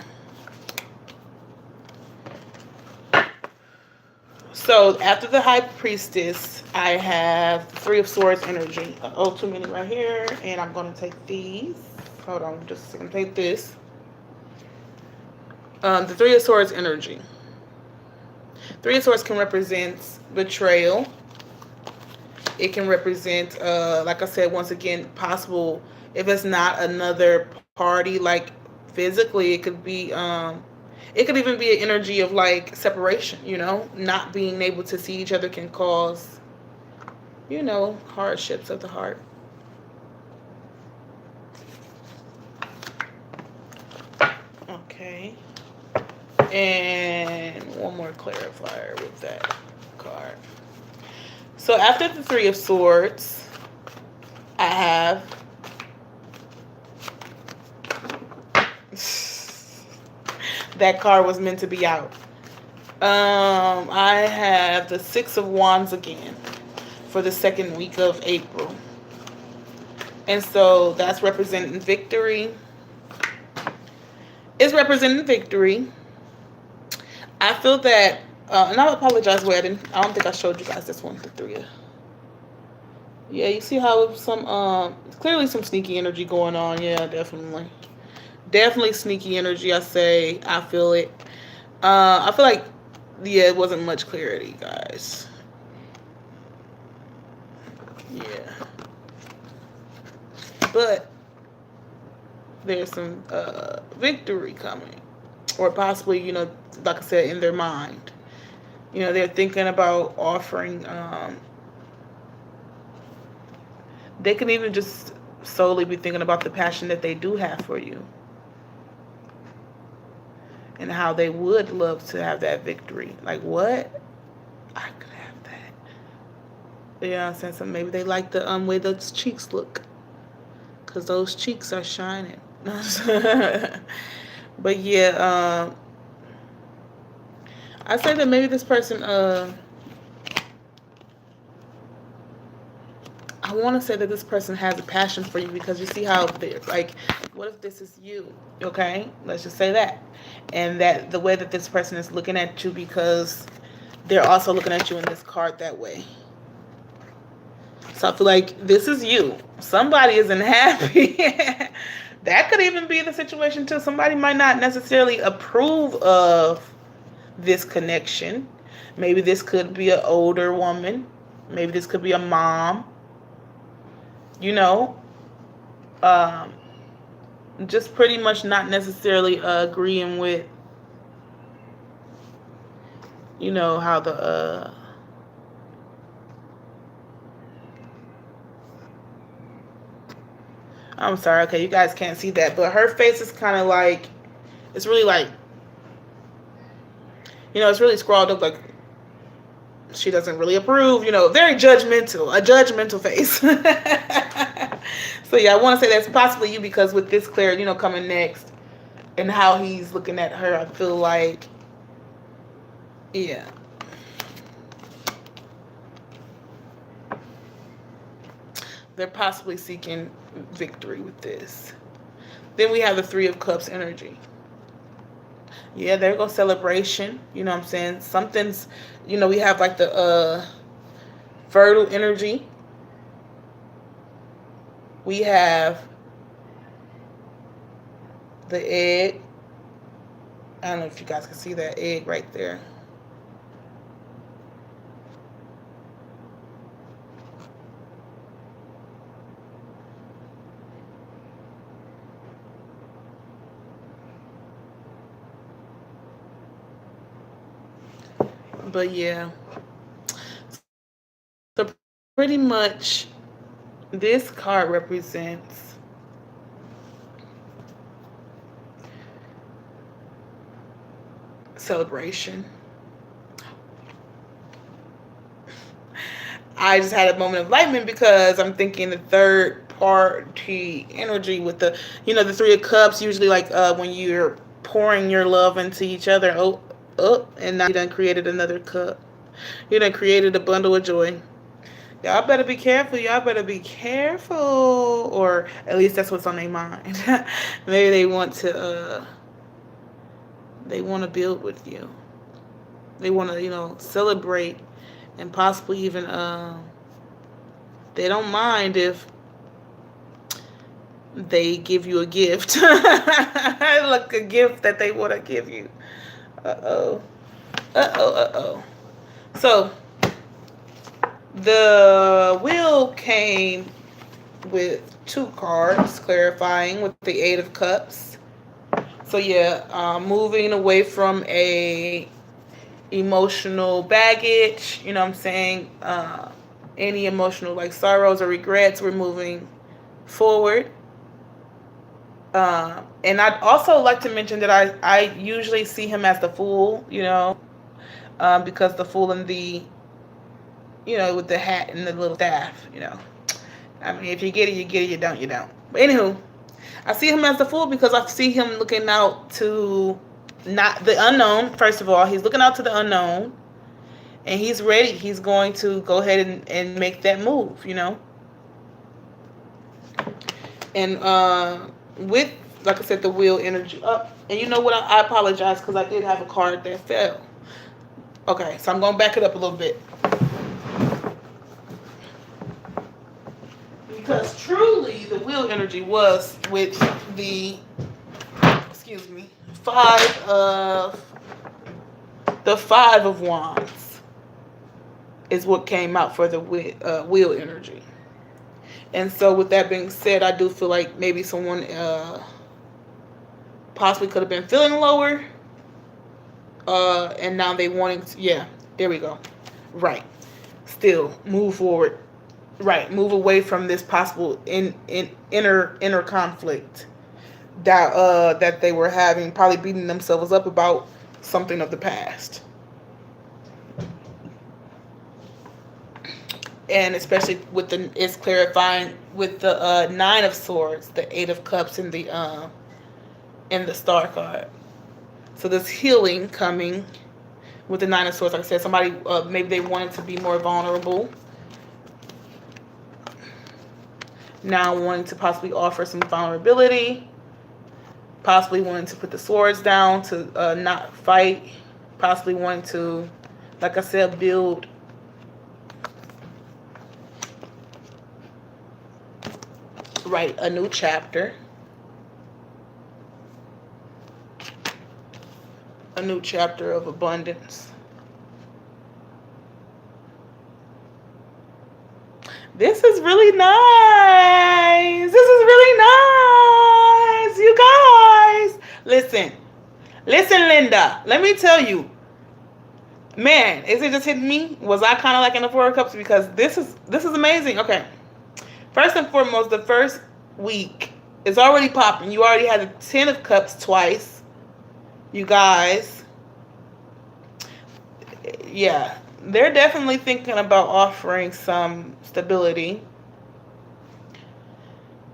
Speaker 1: So after the High Priestess, I have the Three of Swords energy. Oh, too many right here. And I'm going to take these. Hold on just a second. Take this. The Three of Swords energy. Three of Swords can represent betrayal. It can represent, like I said, once again, possible, if it's not another party, like physically, it could be, it could even be an energy of like separation, not being able to see each other can cause, hardships of the heart. Okay. And one more clarifier with that card. So after the Three of Swords, I have that card was meant to be out. I have the Six of Wands again for the second week of April. And so that's representing victory. It's representing victory. I feel that, and I apologize, I don't think I showed you guys this one, the three. Yeah, you see how clearly some sneaky energy going on. Yeah, definitely. Definitely sneaky energy, I feel it. I feel like, yeah, it wasn't much clarity, guys. Yeah. But there's some victory coming. Or possibly, like I said, in their mind. They're thinking about offering, they can even just solely be thinking about the passion that they do have for you. And how they would love to have that victory. Like, what? I could have that. You know what I'm saying? So maybe they like the way those cheeks look. Because those cheeks are shining. But yeah, I say that maybe this person, I I want to say that this person has a passion for you because you see how they're like, what if this is you? Okay, let's just say that, and that the way that this person is looking at you, because they're also looking at you in this card that way. So I feel like this is you. Somebody isn't happy. That could even be the situation too. Somebody might not necessarily approve of this connection. Maybe this could be an older woman. Maybe this could be a mom. You know, um, just pretty much not necessarily agreeing with, you know, how the I'm sorry, okay, you guys can't see that, but her face is kind of like, it's really like, you know, it's really scrawled up like she doesn't really approve, you know, very judgmental, a judgmental face. So yeah, I want to say that's possibly you, because with this clear, you know, coming next and how he's looking at her, I feel like, yeah. They're possibly seeking victory with this. Then we have the Three of Cups energy. Yeah, there goes celebration. You know what I'm saying? Something's, you know, we have like the fertile energy. We have the egg. I don't know if you guys can see that egg right there. But yeah, so pretty much this card represents celebration. I just had a moment of enlightenment because I'm thinking the third party energy with the, you know, the Three of Cups, usually like when you're pouring your love into each other. Oh, and now you done created another cup. You done created a bundle of joy. Y'all better be careful. Y'all better be careful. Or at least that's what's on their mind. Maybe they want to build with you. They want to, you know, celebrate, and possibly even they don't mind if they give you a gift. Like a gift that they want to give you. Uh-oh. So the wheel came with two cards clarifying with the Eight of Cups. So yeah, moving away from a emotional baggage, you know what I'm saying? Any emotional like sorrows or regrets, we're moving forward. And I'd also like to mention that I usually see him as the Fool, you know, because the Fool and the, you know, with the hat and the little staff, you know. I mean, if you get it, you get it. You don't, you don't. But anywho, I see him as the Fool because I see him looking out to not the unknown. First of all, he's looking out to the unknown, and he's ready. He's going to go ahead and make that move, you know. And with, like I said, the wheel energy up. And you know what? I apologize because I did have a card that fell. Okay, so I'm going to back it up a little bit. Because truly, the wheel energy was with the, Five of Wands is what came out for the wheel energy. And so with that being said, I do feel like maybe someone possibly could have been feeling lower. And now they wanting to, yeah, there we go. Right. Still move forward. Right. Move away from this possible inner conflict that they were having, probably beating themselves up about something of the past. And especially with it's clarifying with the Nine of Swords, the Eight of Cups, and the Star card. So this healing coming with the Nine of Swords. Like I said, somebody maybe they wanted to be more vulnerable. now wanting to possibly offer some vulnerability, possibly wanting to put the swords down to not fight, possibly wanting to, like I said, build write a new chapter. A new chapter of abundance. This is really nice. This is really nice. You guys. Listen, Linda. Let me tell you. Man, is it just hitting me? Was I kind of like in the Four of Cups? Because this is amazing. Okay. First and foremost, the first week is already popping. You already had the Ten of Cups twice. You guys. Yeah. They're definitely thinking about offering some stability.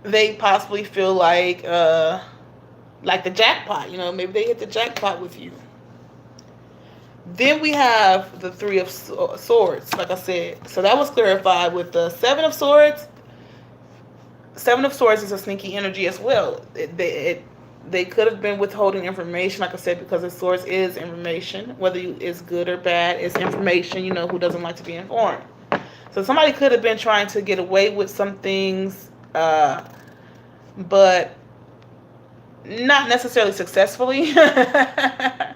Speaker 1: They possibly feel like the jackpot. Maybe they hit the jackpot with you. Then we have the Three of Swords, like I said. So that was clarified with the Seven of Swords. Seven of Swords is a sneaky energy as well. They could have been withholding information, like I said, because the Swords is information. Whether it's good or bad, it's information. Who doesn't like to be informed? So somebody could have been trying to get away with some things, but not necessarily successfully. I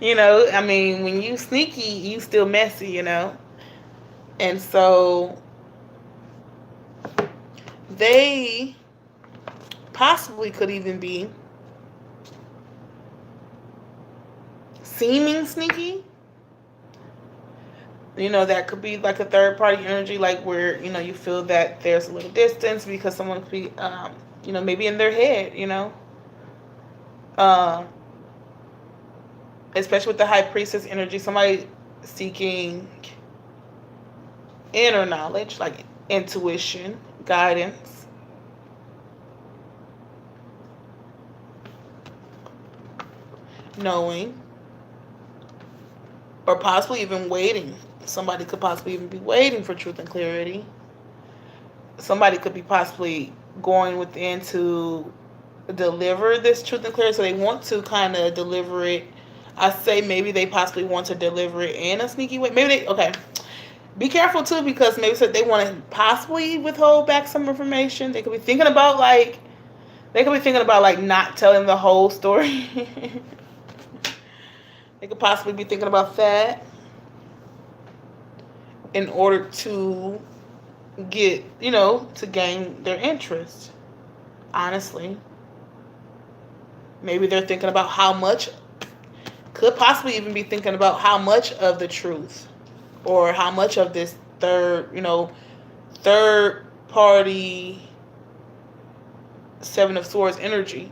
Speaker 1: mean, when you sneaky, you still messy, And so they possibly could even be seeming sneaky. That could be like a third party energy, like where, you feel that there's a little distance because someone could be, maybe in their head, especially with the High Priestess energy, somebody seeking inner knowledge, like intuition, guidance. Knowing. Or possibly even waiting. Somebody could possibly even be waiting for truth and clarity. Somebody could be possibly going within to deliver this truth and clarity. So they want to kind of deliver it. I say maybe they possibly want to deliver it in a sneaky way. Okay. Be careful too, because maybe they want to possibly withhold back some information. They could be thinking about not telling the whole story. They could possibly be thinking about that in order to get, to gain their interest. Honestly. Maybe they're thinking about could possibly even be thinking about how much of the truth or how much of this third party Seven of Swords energy,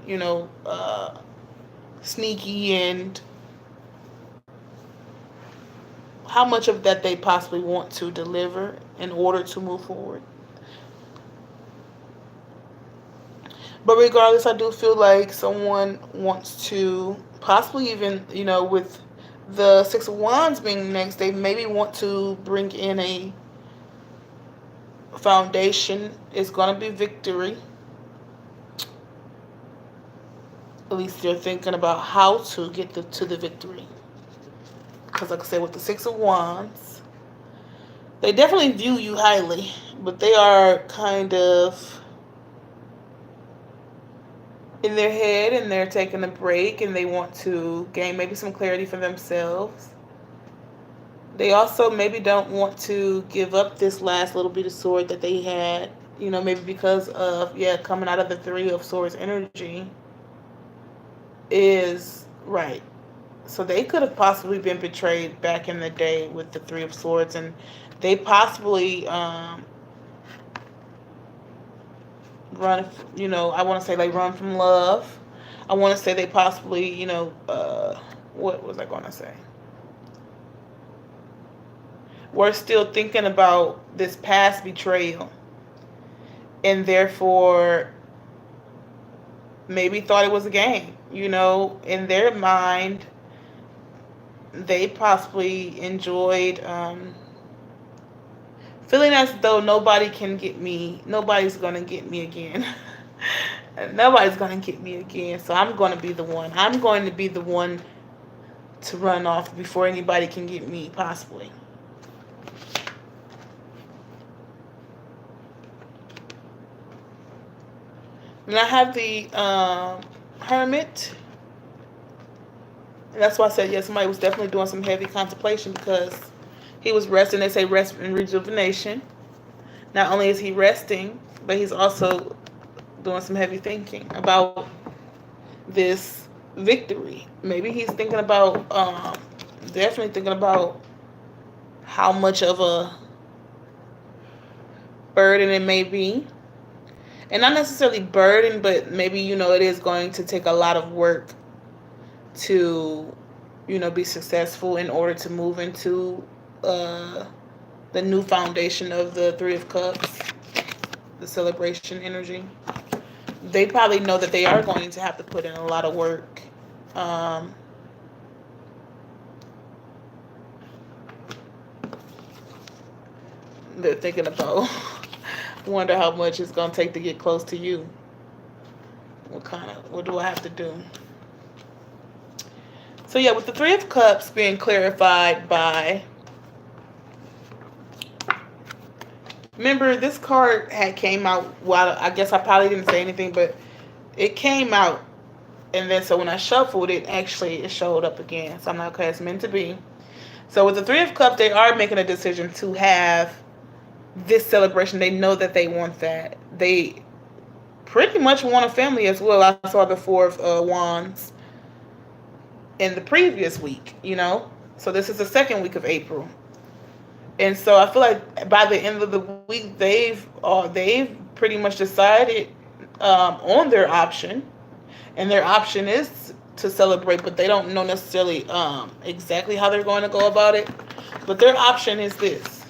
Speaker 1: sneaky, and how much of that they possibly want to deliver in order to move forward. But regardless, I do feel like someone wants to possibly even, with the Six of Wands being next, they maybe want to bring in a foundation. It's going to be victory. At least they're thinking about how to get to the victory. Because like I said, with the Six of Wands, they definitely view you highly, but they are kind of in their head and they're taking a break and they want to gain maybe some clarity for themselves. They also maybe don't want to give up this last little bit of sword that they had, maybe because of, coming out of the Three of Swords energy is right. So they could have possibly been betrayed back in the day with the Three of Swords, and they possibly run, I want to say they run from love. I want to say they possibly, what was I going to say? We're still thinking about this past betrayal, and therefore maybe thought it was a game. In their mind, they possibly enjoyed Feeling as though nobody can get me. Nobody's going to get me again. Nobody's going to get me again. So I'm going to be the one. I'm going to be the one to run off before anybody can get me, possibly. And I have the Hermit. And that's why I said, yes, somebody was definitely doing some heavy contemplation because he was resting. They say rest and rejuvenation. Not only is he resting, but he's also doing some heavy thinking about this victory. Maybe he's thinking about, definitely thinking about how much of a burden it may be. And not necessarily burden, but maybe, it is going to take a lot of work to, be successful in order to move into the new foundation of the Three of Cups, the celebration energy. They probably know that they are going to have to put in a lot of work. They're thinking about, wonder how much it's going to take to get close to you. What do I have to do? So yeah, with the Three of Cups being clarified by, remember this card had came out, well, I guess I probably didn't say anything, but it came out, and then so when I shuffled it, actually it showed up again. So I'm not, okay, it's meant to be. So with the Three of Cups, they are making a decision to have this celebration. They know that they want that. They pretty much want a family as well. I saw the Four of Wands in the previous week, So this is the second week of April. And so I feel like by the end of the week, they've pretty much decided on their option. And their option is to celebrate, but they don't know necessarily exactly how they're going to go about it. But their option is this.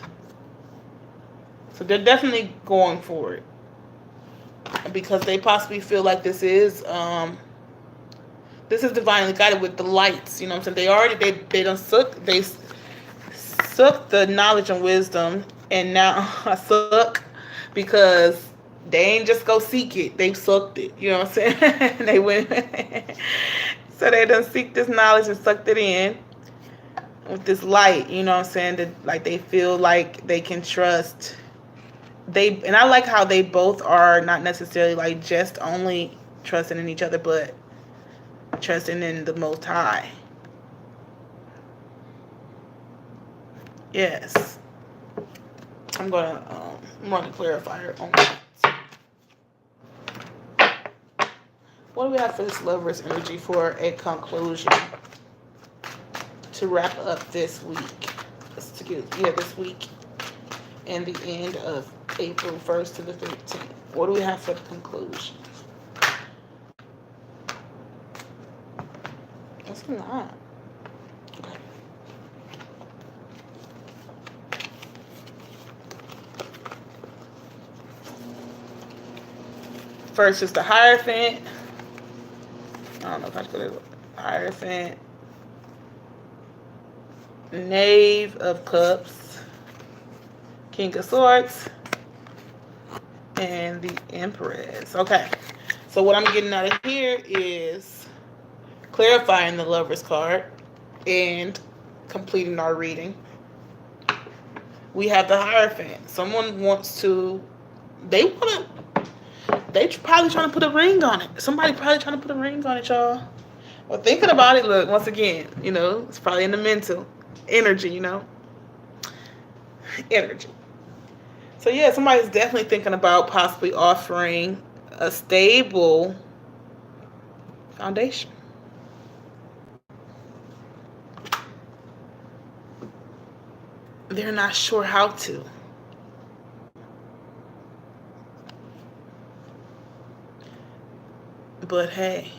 Speaker 1: So they're definitely going for it. Because they possibly feel like this is divinely guided with the lights. You know what I'm saying? They suck the knowledge and wisdom, and now I suck because they ain't just go seek it. They sucked it. You know what I'm saying? They went. So they done seek this knowledge and sucked it in with this light. You know what I'm saying? That, like, they feel like they can trust. And I like how they both are not necessarily like just only trusting in each other, but trusting in the Most High. Yes. I'm going to run a clarifier on that. What do we have for this Lover's energy for a conclusion to wrap up this week? This week and the end of April 1st to the 15th. What do we have for the conclusion? That's a lot. Okay. First is the Hierophant. I don't know if I should go to Hierophant. Knave of Cups. King of Swords. And the Empress. Okay. So what I'm getting out of here is clarifying the Lover's card and completing our reading. We have the Hierophant. Someone wants to, they probably trying to put a ring on it. Somebody probably trying to put a ring on it, y'all. Well, thinking about it, look, once again, it's probably in the mental energy, energy. So yeah, somebody's definitely thinking about possibly offering a stable foundation. They're not sure how to. But hey,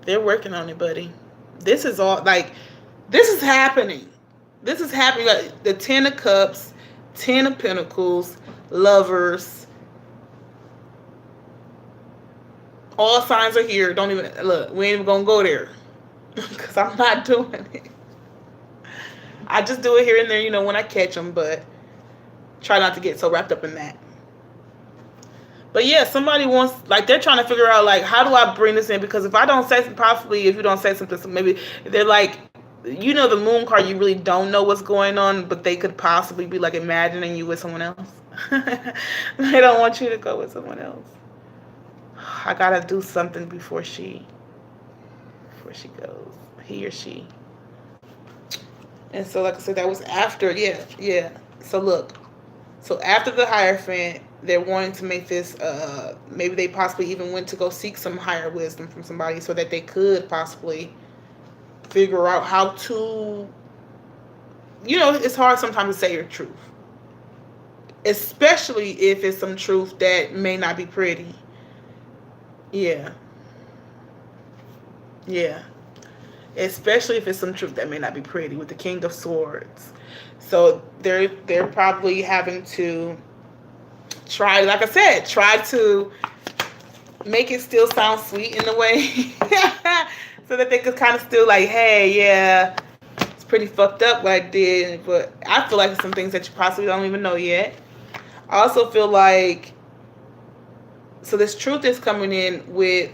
Speaker 1: they're working on it, buddy. This is all, like, this is happening. This is happening. Like the 10 of Cups, 10 of Pentacles, Lovers. All signs are here. Don't even, look, we ain't even going to go there. Because I'm not doing it. I just do it here and there, when I catch them. But try not to get so wrapped up in that. But yeah, somebody wants, like, they're trying to figure out, like, how do I bring this in? Because if I don't say something, possibly if you don't say something, so maybe they're like, you know, the moon card, you really don't know what's going on, but they could possibly be like imagining you with someone else. They don't want you to go with someone else. I gotta do something before she goes, he or she. And so, like I said, that was after, yeah. So look, so after the Hierophant, they're wanting to make this, maybe they possibly even went to go seek some higher wisdom from somebody so that they could possibly figure out how to, you know, it's hard sometimes to say your truth. Especially if it's some truth that may not be pretty. Yeah. Especially if it's some truth that may not be pretty with the King of Swords. So they're probably having to try, like I said, try to make it still sound sweet in a way. So that they could kind of still like, hey, yeah, it's pretty fucked up what I did, but I feel like there's some things that you possibly don't even know yet. I also feel like, so this truth is coming in with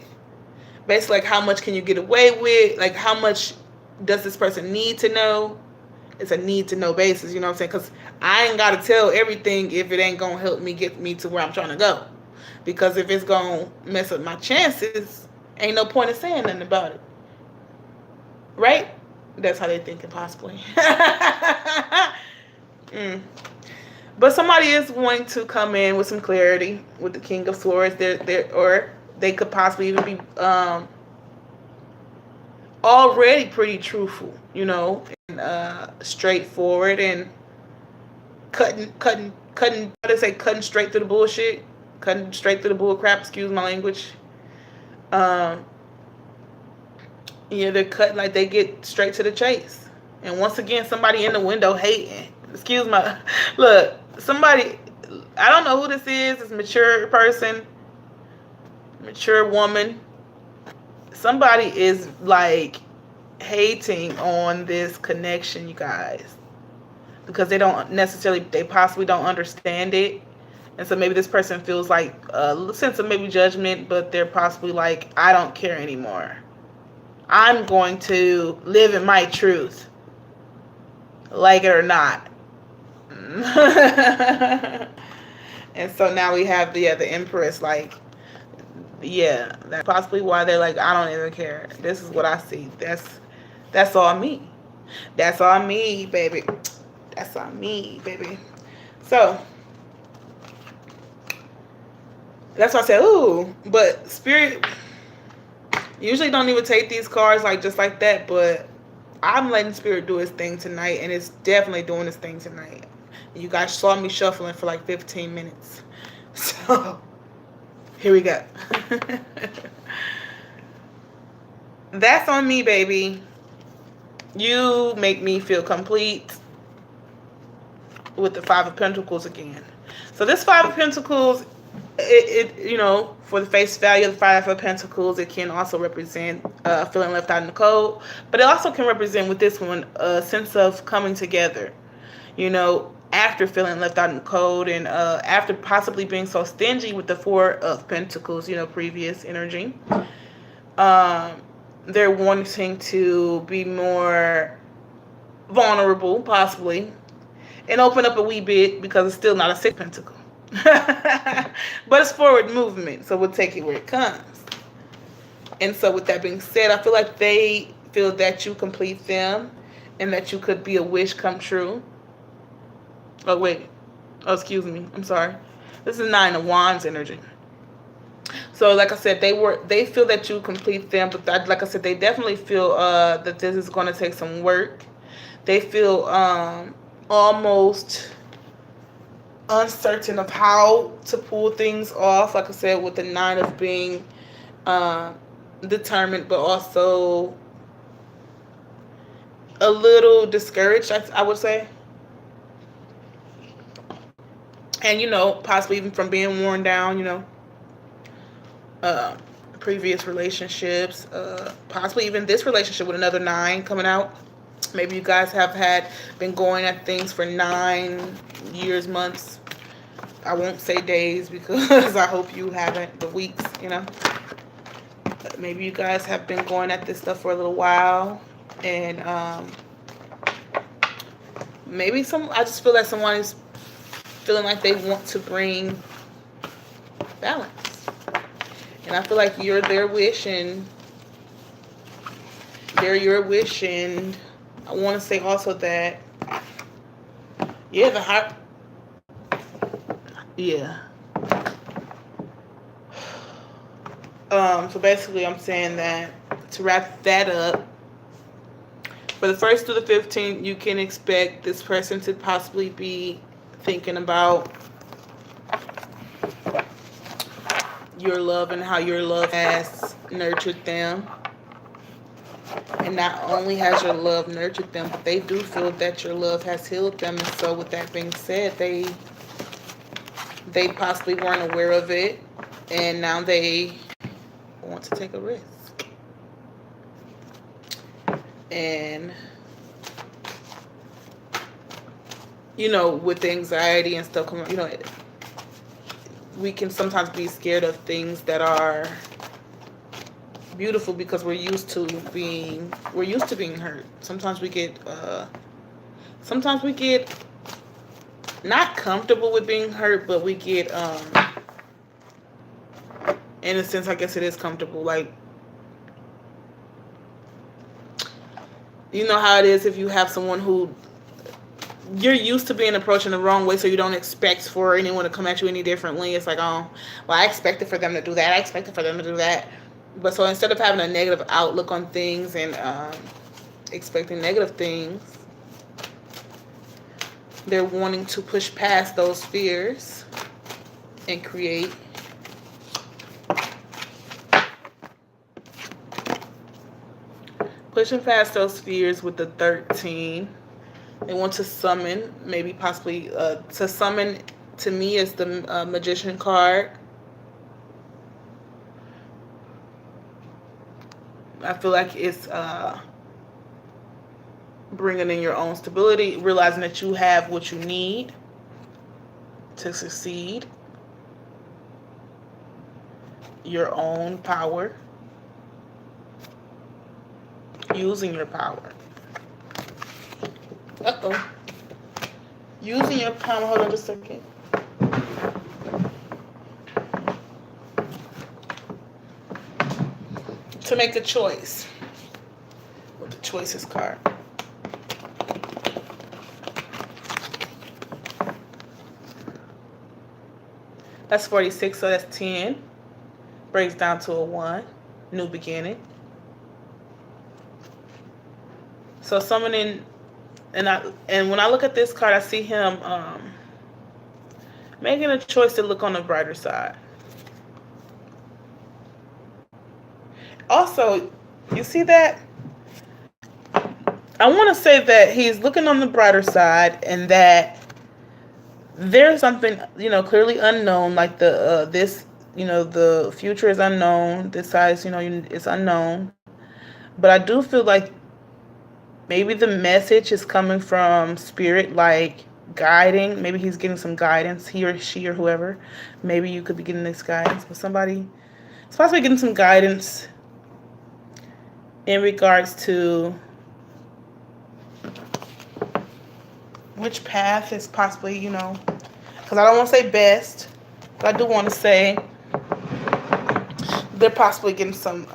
Speaker 1: basically like how much can you get away with, like how much does this person need to know. It's a need to know basis, you know what I'm saying? Because I ain't got to tell everything if it ain't going to help me get me to where I'm trying to go. Because if it's going to mess up my chances, ain't no point in saying nothing about it. Right? That's how they thinking, possibly. But somebody is going to come in with some clarity with the King of Swords. Or they could possibly even be already pretty truthful, you know, and straightforward and cutting straight through the bullshit, cutting straight through the bull crap. Excuse my language. Yeah, they're cutting, like they get straight to the chase. And once again, somebody in the window hating. Excuse my, look, somebody, I don't know who this is. It's a mature person, mature woman. Somebody is like hating on this connection, you guys. Because they possibly don't understand it. And so maybe this person feels like a sense of maybe judgment, but they're possibly like, I don't care anymore. I'm going to live in my truth, like it or not. And so now we have the Empress, like, yeah, that's possibly why they're like, I don't even care. This is what I see. That's all me. That's all me, baby. That's all me, baby. So that's why I said, ooh, but Spirit usually don't even take these cards like just like that, but I'm letting Spirit do its thing tonight, and it's definitely doing its thing tonight. You guys saw me shuffling for like 15 minutes. So here we go. That's on me, baby. You make me feel complete with the Five of Pentacles again. So this Five of Pentacles, it you know, for the face value of the Five of Pentacles, it can also represent feeling left out in the cold. But it also can represent with this one a sense of coming together. You know, after feeling left out in the cold and after possibly being so stingy with the Four of Pentacles, you know, previous energy. They're wanting to be more vulnerable, possibly, and open up a wee bit because it's still not a Six of Pentacles. But it's forward movement, so we'll take it where it comes. And so with that being said, I feel like they feel that you complete them and that you could be a wish come true. Oh, wait. Oh, excuse me. I'm sorry. This is Nine of Wands energy. So, like I said, they feel that you complete them, but like I said, they definitely feel that this is going to take some work. They feel almost uncertain of how to pull things off. Like I said, with the Nine of being determined, but also a little discouraged, I would say. And, you know, possibly even from being worn down, you know, previous relationships, possibly even this relationship with another 9 coming out. Maybe you guys have been going at things for 9 years, months. I won't say days because I hope you haven't, the weeks, But maybe you guys have been going at this stuff for a little while. And maybe I just feel that someone is feeling like they want to bring balance. And I feel like you're their wish and they're your wish. And I want to say also that, yeah, the heart, yeah. So basically I'm saying that to wrap that up, for the 1st through the 15th, you can expect this person to possibly be thinking about your love and how your love has nurtured them. And not only has your love nurtured them, but they do feel that your love has healed them. And so with that being said, they possibly weren't aware of it. And now they want to take a risk. And, with anxiety and stuff, we can sometimes be scared of things that are beautiful because we're used to being hurt. Sometimes we get not comfortable with being hurt, but we get in a sense, I guess it is comfortable. Like, you know how it is if you have someone who you're used to being approached in the wrong way, so you don't expect for anyone to come at you any differently. It's like, oh, well, I expected for them to do that. I expected for them to do that. But so instead of having a negative outlook on things and expecting negative things, they're wanting to push past those fears and create pushing past those fears with the 13. They want to summon, maybe possibly, to summon to me is the Magician card. I feel like it's bringing in your own stability, realizing that you have what you need to succeed, your own power, using your power. Using your power. Hold on just a second. To make a choice with the choices card. That's 46, so that's 10. Breaks down to a 1. New beginning. So summoning, and when I look at this card, I see him making a choice to look on the brighter side. Also, you see that? I want to say that he's looking on the brighter side, and that there's something, clearly unknown, like the future is unknown. This side is, it's unknown. But I do feel like maybe the message is coming from spirit, like guiding. Maybe he's getting some guidance, he or she or whoever. Maybe you could be getting this guidance, but somebody is possibly getting some guidance in regards to which path is possibly, because I don't want to say best, but I do want to say they're possibly getting some,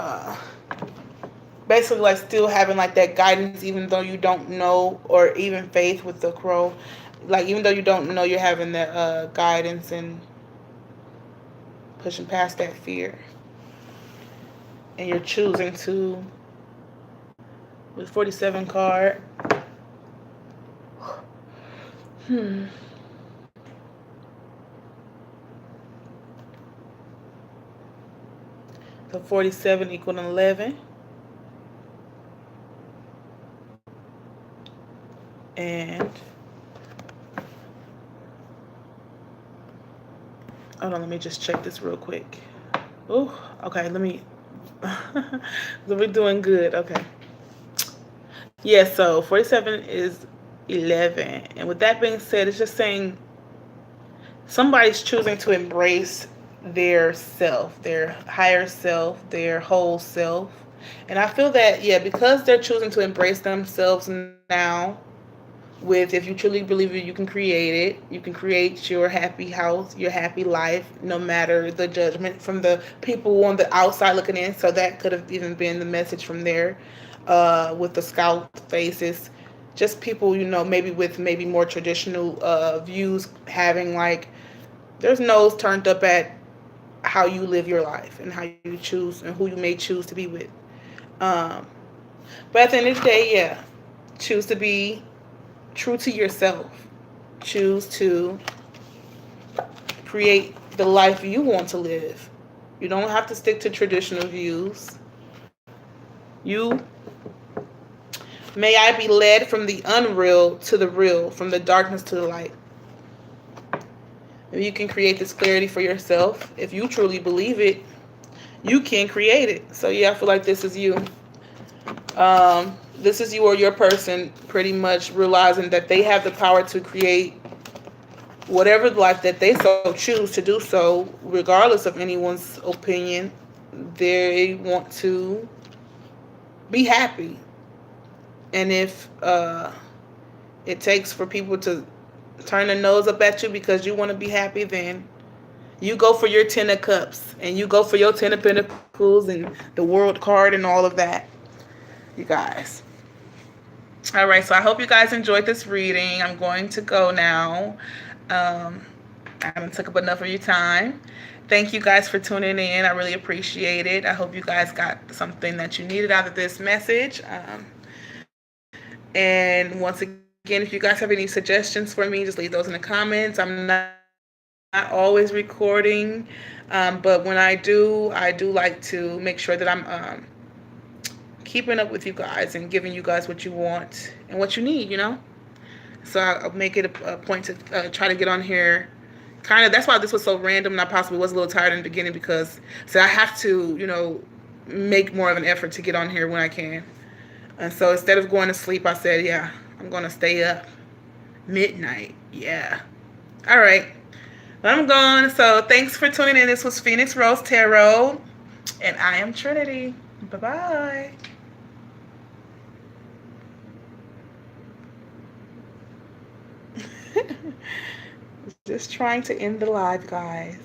Speaker 1: basically like still having like that guidance, even though you don't know, or even faith with the crow, like even though you don't know, you're having that guidance and pushing past that fear, and you're choosing to, with 47 card. So 47 equal 11. And hold on, let me just check this real quick. Oh, okay, let me we're doing good. Okay. Yeah, so 47 is 11. And with that being said, it's just saying somebody's choosing to embrace their self, their higher self, their whole self. And I feel that, yeah, because they're choosing to embrace themselves now, with if you truly believe it, you can create it. You can create your happy house, your happy life, no matter the judgment from the people on the outside looking in. So that could have even been the message from there, with the scout faces. Just people, maybe with maybe more traditional views, having like there's nose turned up at how you live your life and how you choose and who you may choose to be with. Um, but at the end of the day, yeah, choose to be true to yourself. Choose to create the life you want to live. You don't have to stick to traditional views. You may I be led from the unreal to the real, from the darkness to the light. If you can create this clarity for yourself, if you truly believe it, you can create it. So yeah, I feel like this is you. This is you or your person pretty much realizing that they have the power to create whatever life that they so choose to do so, regardless of anyone's opinion. They want to be happy. And if it takes for people to turn their nose up at you because you want to be happy, then you go for your 10 of cups and you go for your 10 of pentacles and the world card and all of that, you guys. All right, so I hope you guys enjoyed this reading. I'm going to go now. I haven't took up enough of your time. Thank you guys for tuning in. I really appreciate it. I hope you guys got something that you needed out of this message. And once again, if you guys have any suggestions for me, just leave those in the comments. I'm not always recording, but when I do like to make sure that I'm keeping up with you guys and giving you guys what you want and what you need. So I'll make it a point to try to get on here. Kind of, that's why this was so random, and I possibly was a little tired in the beginning because so I have to, make more of an effort to get on here when I can. And so instead of going to sleep, I said, yeah, I'm going to stay up midnight. Yeah. All right. I'm gone. So thanks for tuning in. This was Phoenix Rose Tarot, and I am Trinity. Bye-bye. Just trying to end the live, guys.